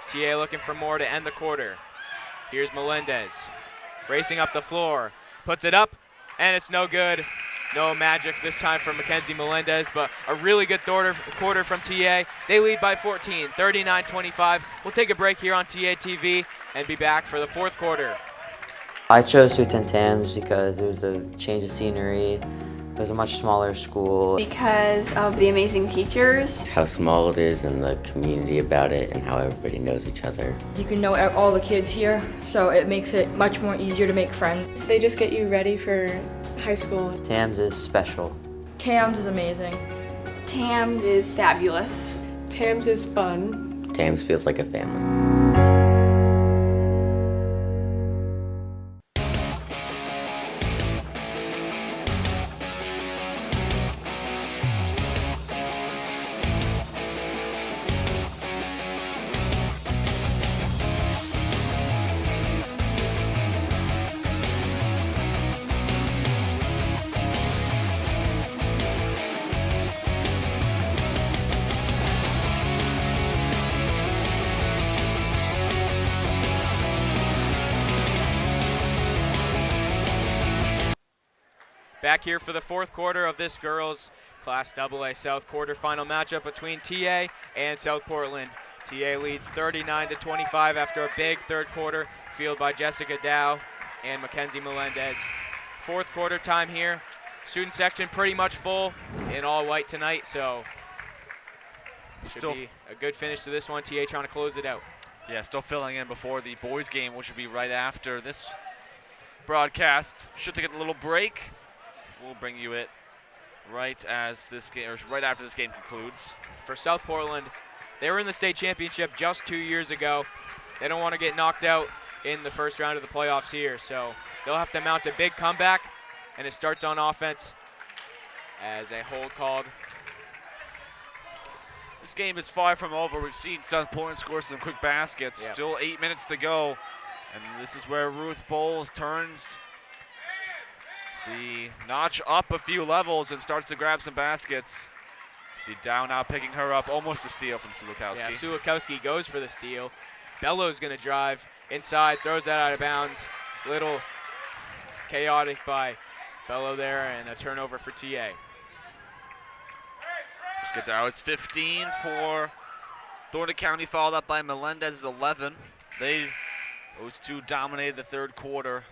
S1: TA looking for more to end the quarter. Here's Melendez, racing up the floor, puts it up, and it's no good. No magic this time for Mackenzie Melendez, but a really good quarter from TA. They lead by 14, 39-25. We'll take a break here on TA TV and be back for the fourth quarter.
S6: I chose to attend TAMS because it was a change of scenery. It was a much smaller school.
S7: Because of the amazing teachers.
S8: How small it is and the community about it and how everybody knows each other.
S9: You can know all the kids here, so it makes it much more easier to make friends.
S10: They just get you ready for high school.
S6: TAMS is special.
S9: TAMS is amazing.
S7: TAMS is fabulous.
S10: TAMS is fun.
S8: TAMS feels like a family.
S1: Back here for the fourth quarter of this girls Class AA South quarterfinal matchup between TA and South Portland. TA leads 39-25 after a big third quarter, fueled by Jessica Dow and Mackenzie Melendez. Fourth quarter time here. Student section pretty much full in all white tonight, so should be a good finish to this one. TA trying to close it out.
S2: Yeah, still filling in before the boys game, which will be right after this broadcast. Should take a little break. We'll bring you it right as this game, or right after this game concludes.
S1: For South Portland, they were in the state championship just 2 years ago. They don't want to get knocked out in the first round of the playoffs here, so they'll have to mount a big comeback, and it starts on offense as a hold called.
S2: This game is far from over. We've seen South Portland score some quick baskets.
S1: Yep.
S2: Still 8 minutes to go, and this is where Ruth Bowles turns the notch up a few levels and starts to grab some baskets. See Dow now picking her up, almost a steal from Sulikowski.
S1: Yeah, Sulikowski goes for the steal. Bello's going to drive inside, throws that out of bounds. Little chaotic by Bello there, and a turnover for TA.
S2: Dow is 15 for Thornton County, followed up by Melendez's 11. Those two dominated the third quarter.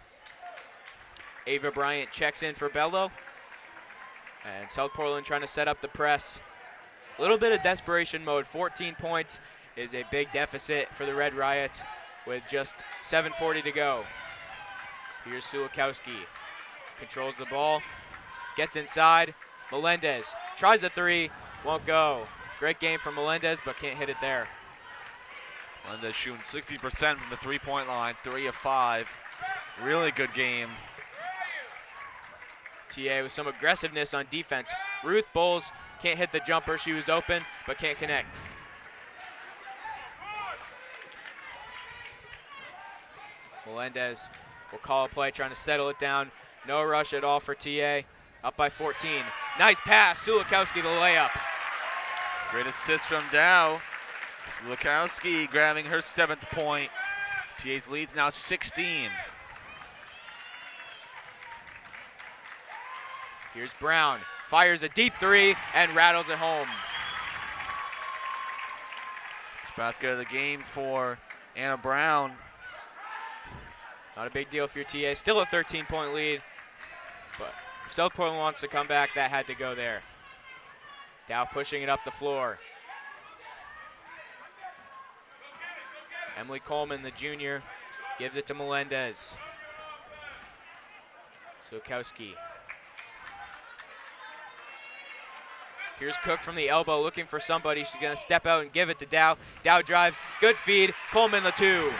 S1: Ava Bryant checks in for Bello. And South Portland trying to set up the press. A little bit of desperation mode. 14 points is a big deficit for the Red Riots with just 7:40 to go. Here's Sulikowski. Controls the ball. Gets inside. Melendez tries a three. Won't go. Great game from Melendez, but can't hit it there.
S2: Melendez shooting 60% from the three-point line, 3 of 5. Really good game.
S1: TA with some aggressiveness on defense. Ruth Bowles can't hit the jumper. She was open, but can't connect. Melendez will call a play, trying to settle it down. No rush at all for TA. Up by 14. Nice pass. Sulikowski the layup.
S2: Great assist from Dow. Sulikowski grabbing her 7th point. TA's lead's now 16.
S1: Here's Brown, fires a deep three and rattles it home.
S2: First basket of the game for Anna Brown.
S1: Not a big deal for your TA. Still a 13-point lead, but if South Portland wants to come back, that had to go there. Dow pushing it up the floor. Emily Coleman, the junior, gives it to Melendez. Sukowski. Here's Cook from the elbow looking for somebody. She's going to step out and give it to Dow. Dow drives, good feed, Coleman the two.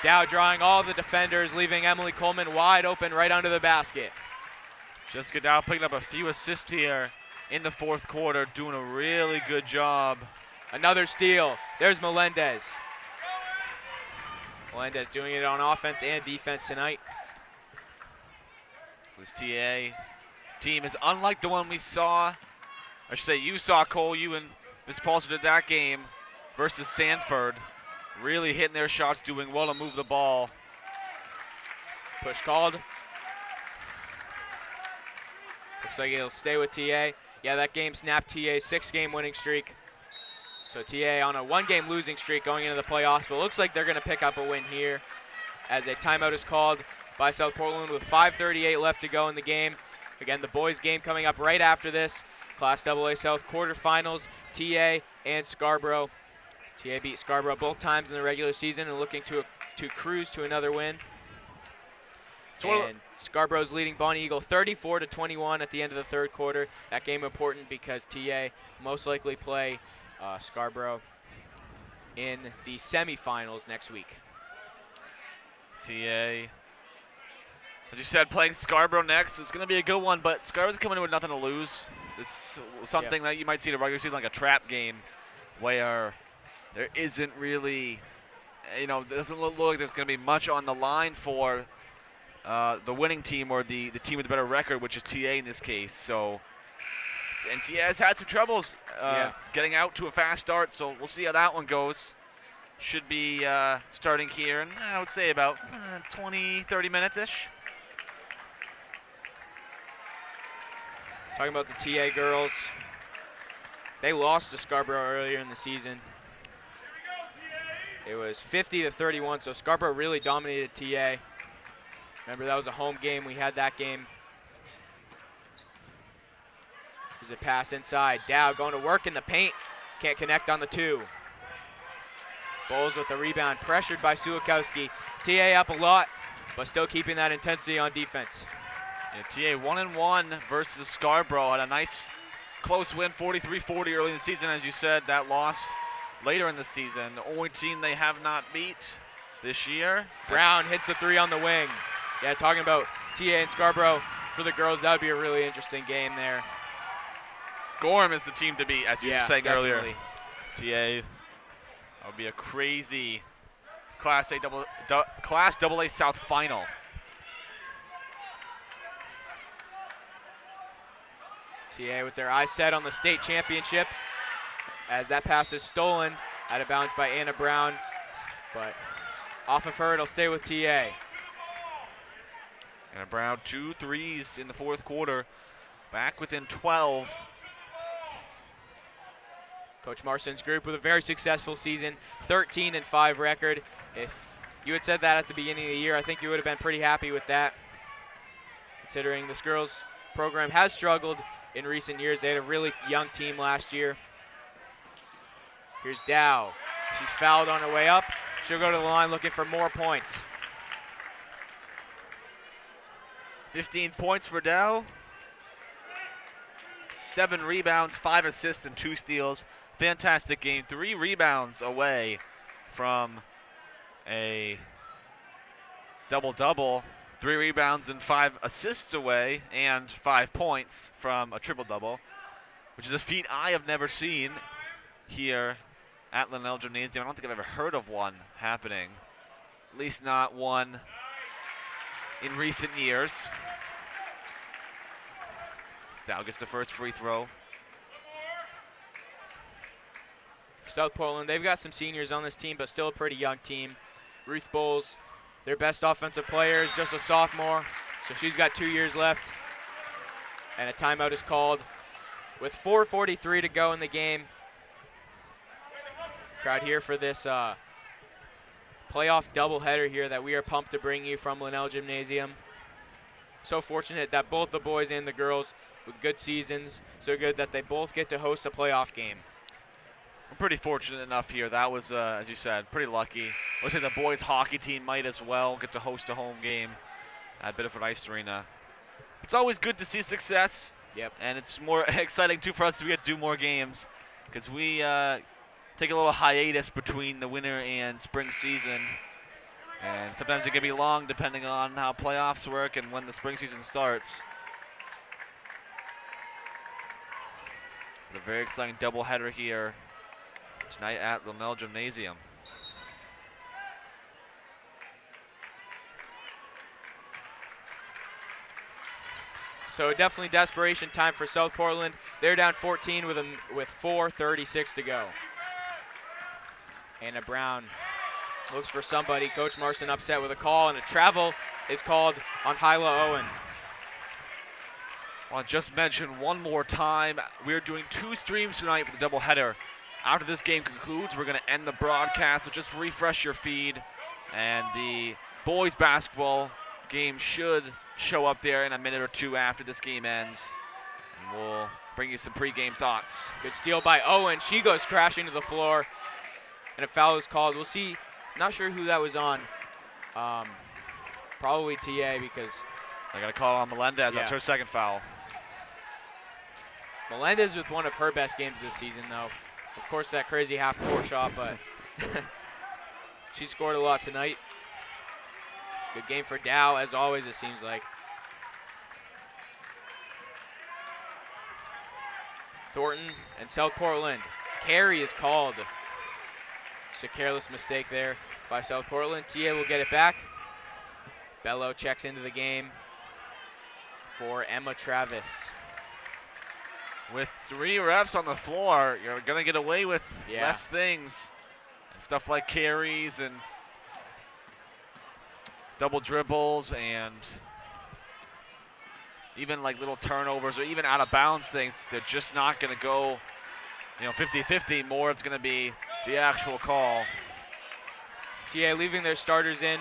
S1: Dow drawing all the defenders, leaving Emily Coleman wide open right under the basket.
S2: Jessica Dow picking up a few assists here in the fourth quarter, doing a really good job.
S1: Another steal. There's Melendez. Melendez doing it on offense and defense tonight.
S2: This TA team is unlike the one we saw. I should say you saw, Cole. You and Ms. Paulson did that game versus Sanford. Really hitting their shots, doing well to move the ball.
S1: Push called. Looks like it'll stay with TA. Yeah, that game snapped TA's 6-game winning streak. So TA on a 1-game losing streak going into the playoffs, but looks like they're going to pick up a win here as a timeout is called by South Portland with 5:38 left to go in the game. Again, the boys game coming up right after this. Class AA South quarterfinals, TA and Scarborough. TA beat Scarborough both times in the regular season and looking to cruise to another win. And Scarborough's leading Bonnie Eagle 34-21 at the end of the third quarter. That game important because TA most likely play Scarborough in the semifinals next week.
S2: TA, as you said, playing Scarborough next. It's going to be a good one, but Scarborough's coming in with nothing to lose. It's something that you might see in a regular season, like a trap game, where there isn't really, it doesn't look like there's going to be much on the line for the winning team or the team with the better record, which is TA in this case. So, and TA has had some troubles getting out to a fast start, so we'll see how that one goes. Should be starting here in, I would say, about 20, 30 minutes-ish.
S1: Talking about the TA girls, they lost to Scarborough earlier in the season. It was 50-31, so Scarborough really dominated TA. Remember, that was a home game. We had that game. There's a pass inside. Dow going to work in the paint. Can't connect on the two. Bowles with the rebound, pressured by Sulikowski. TA up a lot, but still keeping that intensity on defense.
S2: Yeah, TA 1-1 versus Scarborough. Had a nice close win, 43-40 early in the season. As you said, that loss later in the season. The only team they have not beat this year.
S1: Brown hits the three on the wing. Yeah, talking about TA and Scarborough for the girls, that would be a really interesting game there.
S2: Gorham is the team to beat, as you were saying
S1: definitely.
S2: earlier. TA, that would be a crazy Class AA South final.
S1: TA with their eyes set on the state championship as that pass is stolen out of bounds by Anna Brown, but off of her, it'll stay with TA.
S2: Anna Brown, 2 threes in the fourth quarter, back within 12.
S1: Coach Marston's group with a very successful season, 13-5 record. If you had said that at the beginning of the year, I think you would have been pretty happy with that, considering this girls program has struggled in recent years. They had a really young team last year. Here's Dow. She's fouled on her way up. She'll go to the line looking for more points.
S2: 15 points for Dow. 7 rebounds, 5 assists, and 2 steals. Fantastic game. 3 rebounds away from a double-double. 3 rebounds and 5 assists away, and 5 points from a triple-double, which is a feat I have never seen here at Linnell Gymnasium. I don't think I've ever heard of one happening, at least not one in recent years. Dow gets the first free throw.
S1: For South Portland, they've got some seniors on this team, but still a pretty young team. Ruth Bowles, their best offensive player, is just a sophomore, so she's got 2 years left. And a timeout is called with 4:43 to go in the game. Crowd here for this playoff doubleheader here that we are pumped to bring you from Linnell Gymnasium. So fortunate that both the boys and the girls with good seasons, so good that they both get to host a playoff game.
S2: I'm pretty fortunate enough here. That was, as you said, pretty lucky. Looks like the boys hockey team might as well get to host a home game at Biddeford Ice Arena. It's always good to see success.
S1: Yep.
S2: And it's more exciting too for us to get to do more games because we take a little hiatus between the winter and spring season. And sometimes it can be long depending on how playoffs work and when the spring season starts. But a very exciting doubleheader here tonight at Linnell Gymnasium.
S1: So definitely desperation time for South Portland. They're down 14 with 4:36 to go. Anna Brown looks for somebody. Coach Marston upset with a call, and a travel is called on Hyla Owen.
S2: Well, just mention one more time, we're doing 2 streams tonight for the doubleheader. After this game concludes, we're going to end the broadcast, so just refresh your feed. And the boys basketball game should show up there in a minute or two after this game ends. And we'll bring you some pregame thoughts.
S1: Good steal by Owen. She goes crashing to the floor, and a foul is called. We'll see. Not sure who that was on. Probably TA because
S2: I got a call on Melendez. That's her second foul.
S1: Melendez with one of her best games this season, though. Of course, that crazy half-court shot, but she scored a lot tonight. Good game for Dow, as always, it seems like. Thornton and South Portland. Carry is called. Just a careless mistake there by South Portland. TA will get it back. Bello checks into the game for Emma Travis.
S2: With 3 refs on the floor, you're going to get away with less things. And stuff like carries and double dribbles and even like little turnovers or even out of bounds things. They're just not going to go, 50-50. More, it's going to be the actual call.
S1: TA leaving their starters in.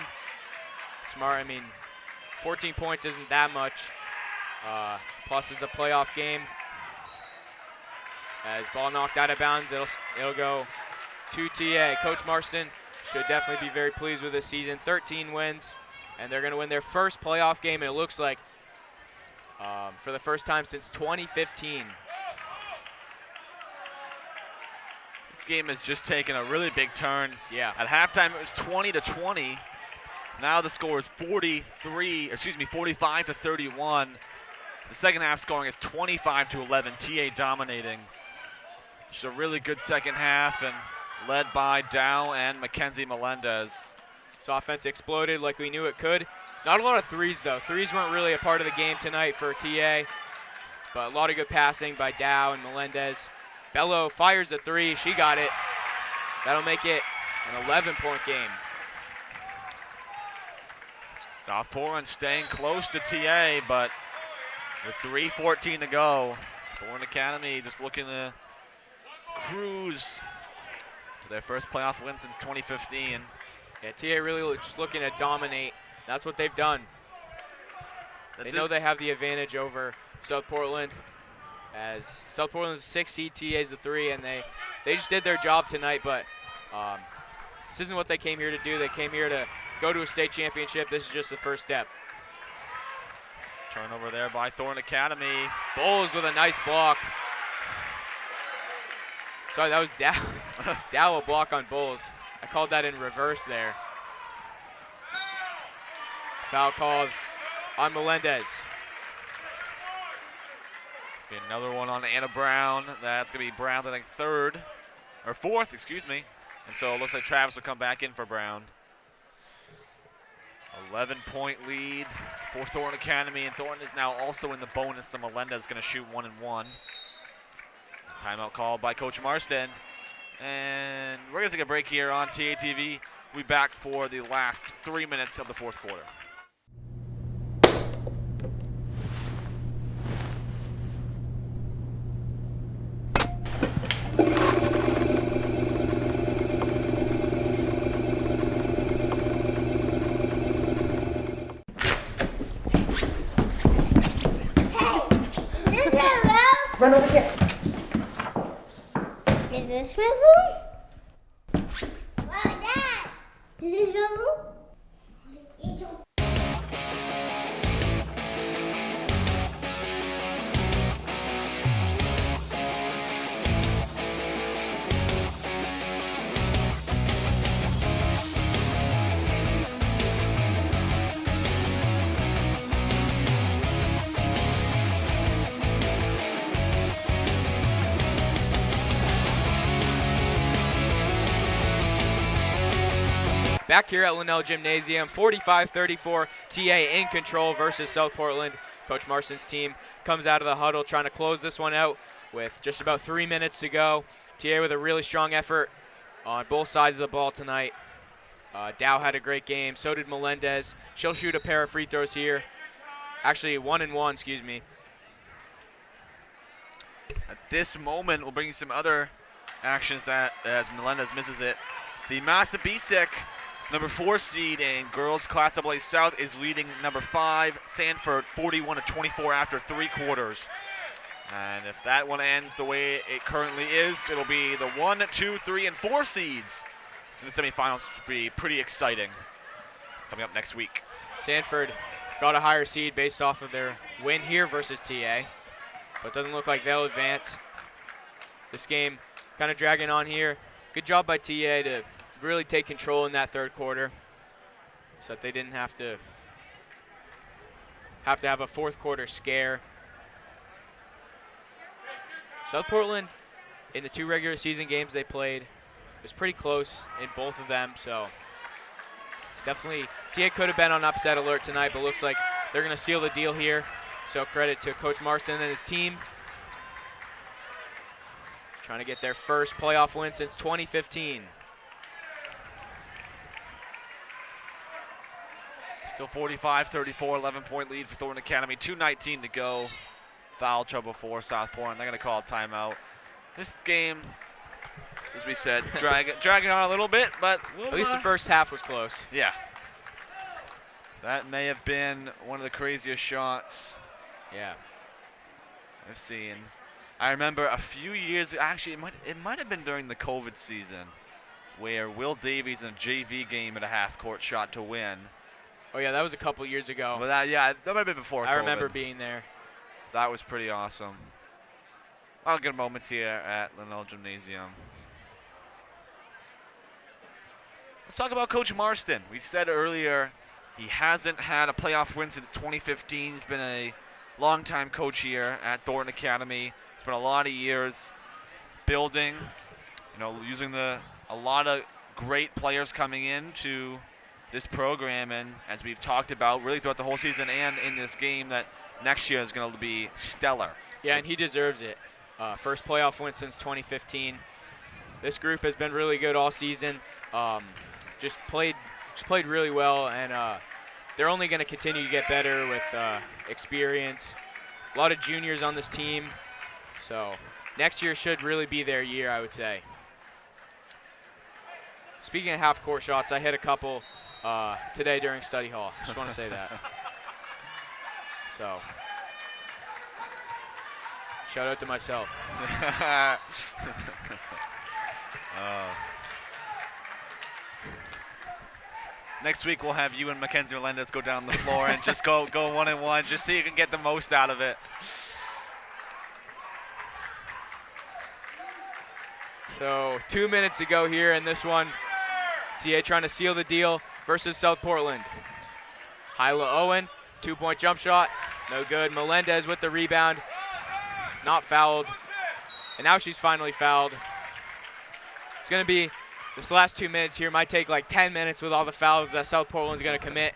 S1: Smart. 14 points isn't that much. Plus is a playoff game. As ball knocked out of bounds, it'll go to TA. Coach Marston should definitely be very pleased with this season. 13 wins, and they're going to win their first playoff game, it looks like, for the first time since 2015.
S2: This game has just taken a really big turn.
S1: Yeah.
S2: At halftime, it was 20-20. Now the score is 45-31. The second half scoring is 25-11. TA dominating. Just a really good second half and led by Dow and Mackenzie Melendez.
S1: So offense exploded like we knew it could. Not a lot of threes, though. Threes weren't really a part of the game tonight for TA, but a lot of good passing by Dow and Melendez. Bello fires a 3. She got it. That'll make it an 11-point game.
S2: South Portland staying close to TA, but with 3:14 to go, Thorn Academy just looking to cruise to their first playoff win since 2015.
S1: Yeah, TA really just looking to dominate. That's what they've done. They know they have the advantage over South Portland, as South Portland's 6 seed, TA's the 3, and they just did their job tonight, but this isn't what they came here to do. They came here to go to a state championship. This is just the first step.
S2: Turnover there by Thorn Academy.
S1: Bowles with a nice block. Sorry, that was Dow. Dow a block on Bowles. I called that in reverse there. Foul called on Melendez.
S2: It's going to be another one on Anna Brown. That's going to be Brown, I think, fourth, excuse me. And so it looks like Travis will come back in for Brown. 11-point lead for Thorn Academy, and Thornton is now also in the bonus, so Melendez is going to shoot 1 and 1. Timeout called by Coach Marston. And we're going to take a break here on TATV. We'll be back for the last 3 minutes of the fourth quarter.
S4: over here.
S5: Is this my room? Wow, Dad! Is this your room?
S1: Back here at Linnell Gymnasium, 45-34, TA in control versus South Portland. Coach Marston's team comes out of the huddle trying to close this one out with just about 3 minutes to go. TA with a really strong effort on both sides of the ball tonight. Dow had a great game, so did Melendez. She'll shoot a pair of free throws here. Actually, 1 and 1, excuse me.
S2: At this moment, we'll bring you some other actions that as Melendez misses it. The Massabesic number 4 seed in girls Class AA South is leading number 5 Sanford 41-24 after 3 quarters. And if that one ends the way it currently is, it'll be the 1, 2, 3, and 4 seeds in the semifinals, which will be pretty exciting coming up next week.
S1: Sanford got a higher seed based off of their win here versus TA, but doesn't look like they'll advance. This game kind of dragging on here. Good job by TA to really take control in that third quarter so that they didn't have to have a fourth quarter scare. South Portland, in the 2 regular season games they played, was pretty close in both of them, so definitely TA could have been on upset alert tonight, but looks like they're going to seal the deal here. So credit to Coach Marston and his team. Trying to get their first playoff win since 2015.
S2: Still 45-34, 11-point lead for Thornton Academy. 2:19 to go. Foul trouble for South Portland. They're going to call a timeout. This game, as we said, dragging on a little bit, but
S1: at least the first half was close.
S2: Yeah. That may have been one of the craziest shots.
S1: Yeah.
S2: I've seen. I remember a few years, actually it might have been during the COVID season, where Will Davies in a JV game at a half-court shot to win.
S1: Oh yeah, that was a couple years ago.
S2: Well, that might have been before COVID.
S1: I remember being there.
S2: That was pretty awesome. A lot of good moments here at Linnell Gymnasium. Let's talk about Coach Marston. We said earlier he hasn't had a playoff win since 2015. He's been a longtime coach here at Thornton Academy. It's been a lot of years building, using a lot of great players coming into this program, and as we've talked about really throughout the whole season and in this game, that next year is going to be stellar.
S1: Yeah, and he deserves it. First playoff win since 2015. This group has been really good all season. Just played really well, and they're only going to continue to get better with experience. A lot of juniors on this team, so next year should really be their year, I would say. Speaking of half-court shots, I hit a couple today during study hall. Just want to say that. So, shout out to myself.
S2: Next week we'll have you and Mackenzie Melendez go down the floor and just go 1-and-1, just so you can get the most out of it.
S1: So 2 minutes to go here in this one. TA trying to seal the deal versus South Portland. Hyla Owen, 2-point jump shot, no good. Melendez with the rebound, not fouled. And now she's finally fouled. It's going to be, this last 2 minutes here might take like 10 minutes with all the fouls that South Portland's going to commit.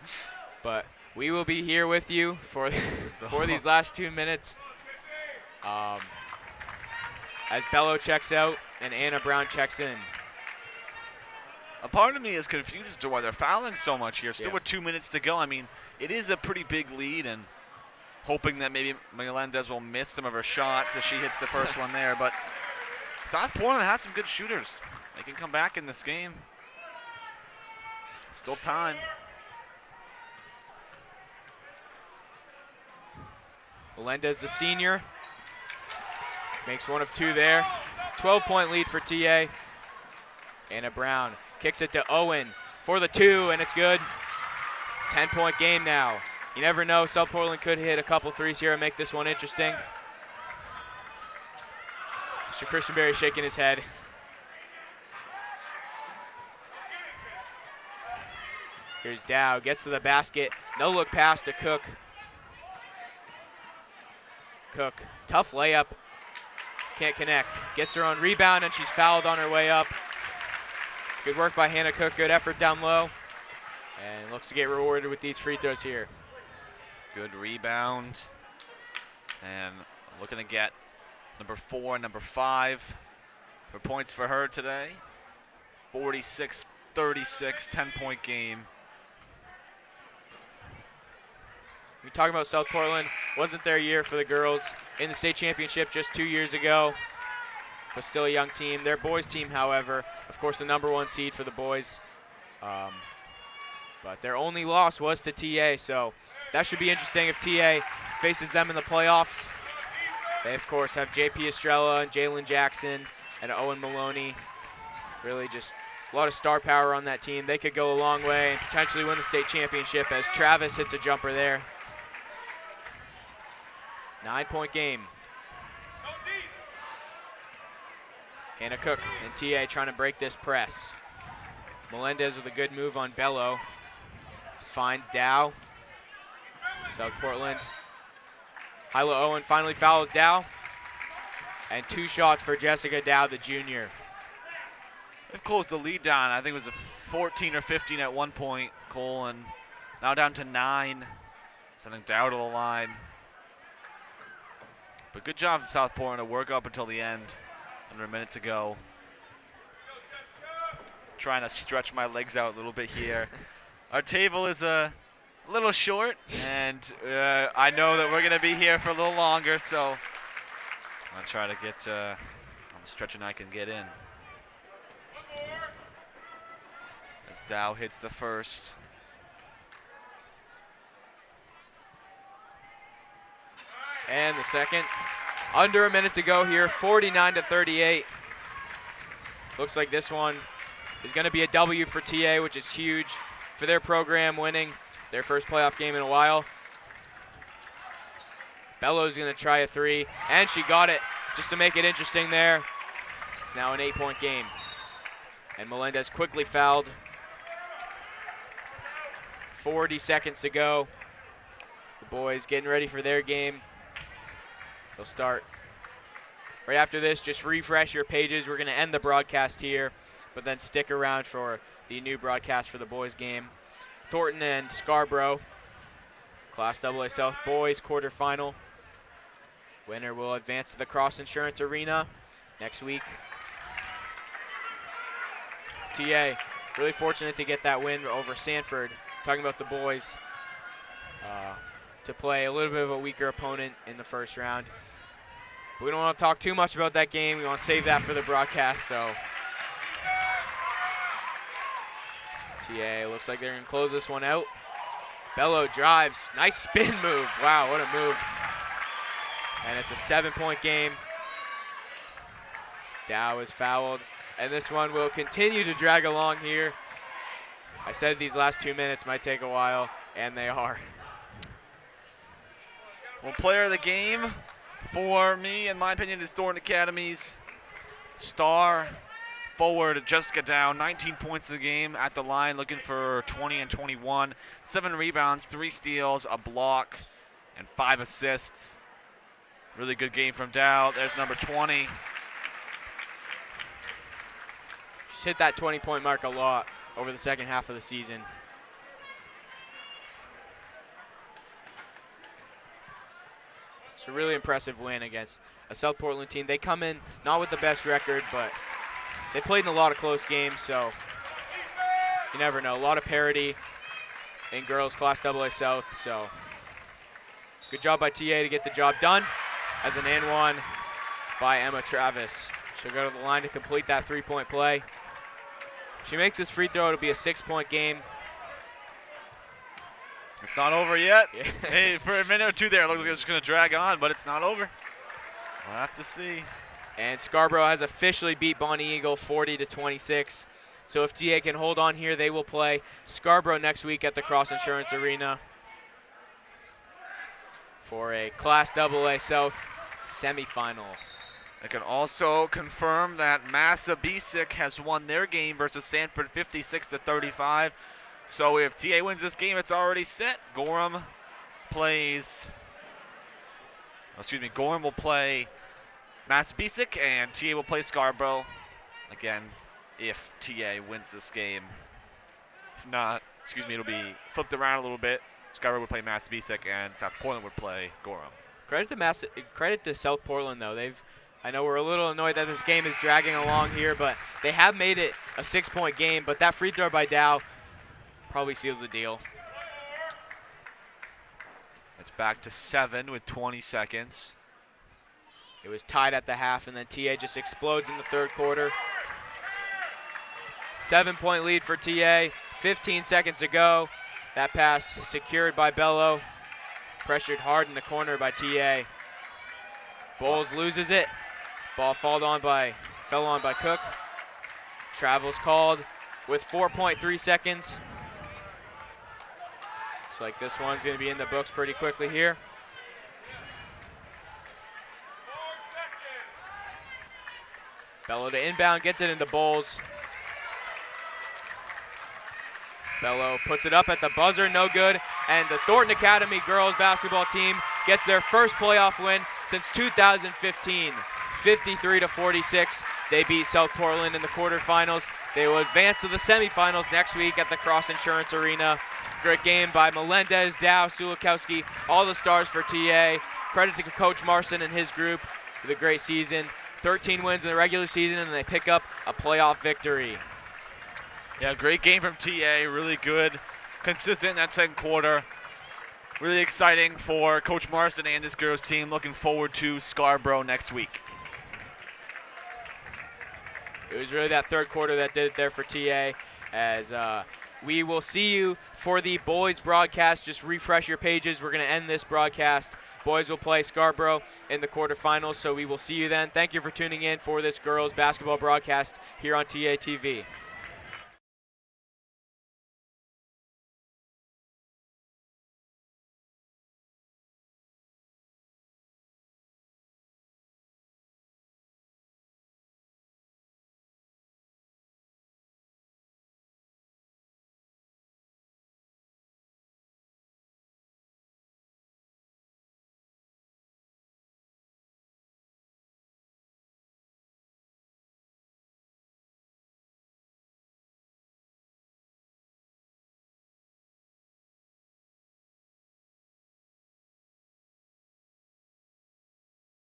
S1: But we will be here with you for these last 2 minutes. As Bello checks out and Anna Brown checks in.
S2: A part of me is confused as to why they're fouling so much here. Still
S1: Yeah.
S2: with 2 minutes to go. I mean, it is a pretty big lead, and hoping that maybe Melendez will miss some of her shots as she hits the first one there. But South Portland has some good shooters. They can come back in this game. Still time.
S1: Melendez, the senior. makes one of two there. 12-point lead for TA. Anna Brown kicks it to Owen for the two, and it's good. 10-point game now. You never know, South Portland could hit a couple threes here and make this one interesting. Mr. Christian Berry shaking his head. Here's Dow, gets to the basket. No look pass to Cook. Cook, tough layup. Can't connect. Gets her on rebound, and she's fouled on her way up. Good work by Hannah Cook, good effort down low. And looks to get rewarded with these free throws here.
S2: Good rebound. And looking to get number 4 and number 5 for points for her today. 46-36, 10-point game.
S1: We talk about South Portland, wasn't their year for the girls in the state championship just 2 years ago, but still a young team. Their boys team, however, of course the #1 seed for the boys. But their only loss was to TA, so that should be interesting if TA faces them in the playoffs. They, of course, have JP Estrella and Jalen Jackson and Owen Maloney. Really just a lot of star power on that team. They could go a long way and potentially win the state championship as Travis hits a jumper there. 9-point game. Hannah Cook and TA trying to break this press. Melendez with a good move on Bello. Finds Dow. South Portland. Hyla Owen finally fouls Dow. And 2 shots for Jessica Dow, the junior.
S2: They've closed the lead down. I think it was a 14 or 15 at one point, Cole, and now down to 9. Sending Dow to the line. But good job from South Portland to work up until the end. Under a minute to go. Trying to stretch my legs out a little bit here. Our table is a little short, and I know that we're going to be here for a little longer, so I'll try to get on the stretching I can get in. As Dow hits the first.
S1: And the second. Under a minute to go here, 49-38. Looks like this one is going to be a W for TA, which is huge for their program, winning their first playoff game in a while. Bello's going to try a 3, and she got it just to make it interesting there. It's now an 8-point game. And Melendez quickly fouled. 40 seconds to go. The boys getting ready for their game. They'll start right after this. Just refresh your pages. We're going to end the broadcast here, but then stick around for the new broadcast for the boys game. Thornton and Scarborough, Class AA South boys quarterfinal. Winner will advance to the Cross Insurance Arena next week. TA really fortunate to get that win over Sanford. Talking about the boys, to play a little bit of a weaker opponent in the first round. We don't want to talk too much about that game. We want to save that for the broadcast. So TA looks like they're going to close this one out. Bello drives. Nice spin move. Wow, what a move. And it's a 7-point game. Dow is fouled. And this one will continue to drag along here. I said these last 2 minutes might take a while, and they are.
S2: Well, player of the game for me, in my opinion, is Thornton Academy's star forward Jessica Dow. 19 points in the game at the line, looking for 20 and 21. 7 rebounds, 3 steals, a block, and 5 assists. Really good game from Dow. There's number 20.
S1: She's hit that 20-point mark a lot over the second half of the season. It's a really impressive win against a South Portland team. They come in not with the best record, but they played in a lot of close games, so you never know. A lot of parity in girls Class AA South, so good job by TA to get the job done as an and one by Emma Travis. She'll go to the line to complete that 3-point play. If she makes this free throw, it'll be a 6-point game.
S2: It's not over yet.
S1: Yeah.
S2: Hey, for a minute or two there, it looks like it's just going to drag on, but it's not over. We'll have to see.
S1: And Scarborough has officially beat Bonnie Eagle 40-26. So if TA can hold on here, they will play Scarborough next week at the Cross Insurance Arena for a Class AA South semifinal.
S2: I can also confirm that Massabesic has won their game versus Sanford 56-35. So if TA wins this game, it's already set. Gorham will play Massabesic, and TA will play Scarborough. Again, if TA wins this game. If not, it'll be flipped around a little bit. Scarborough would play Massabesic, and South Portland would play Gorham.
S1: Credit to South Portland, though. I know we're a little annoyed that this game is dragging along here, but they have made it a 6-point game. But that free throw by Dow probably seals the deal.
S2: It's back to 7 with 20 seconds.
S1: It was tied at the half, and then TA just explodes in the third quarter. 7-point lead for TA, 15 seconds to go. That pass secured by Bello. Pressured hard in the corner by TA. Bowles loses it. Ball fell on by Cook. Travel's called with 4.3 seconds. Looks like this one's going to be in the books pretty quickly here. Bello to inbound, gets it into Bowles. Bello puts it up at the buzzer, no good. And the Thornton Academy girls basketball team gets their first playoff win since 2015. 53-46. They beat South Portland in the quarterfinals. They will advance to the semifinals next week at the Cross Insurance Arena. Great game by Melendez, Dow, Sulikowski, all the stars for TA. Credit to Coach Marson and his group for the great season. 13 wins in the regular season, and they pick up a playoff victory.
S2: Yeah, great game from TA. Really good, consistent in that second quarter. Really exciting for Coach Marson and his girls team. Looking forward to Scarborough next week.
S1: It was really that third quarter that did it there for TA. As we will see you for the boys broadcast. Just refresh your pages. We're going to end this broadcast. Boys will play Scarborough in the quarterfinals, so we will see you then. Thank you for tuning in for this girls basketball broadcast here on TA TV.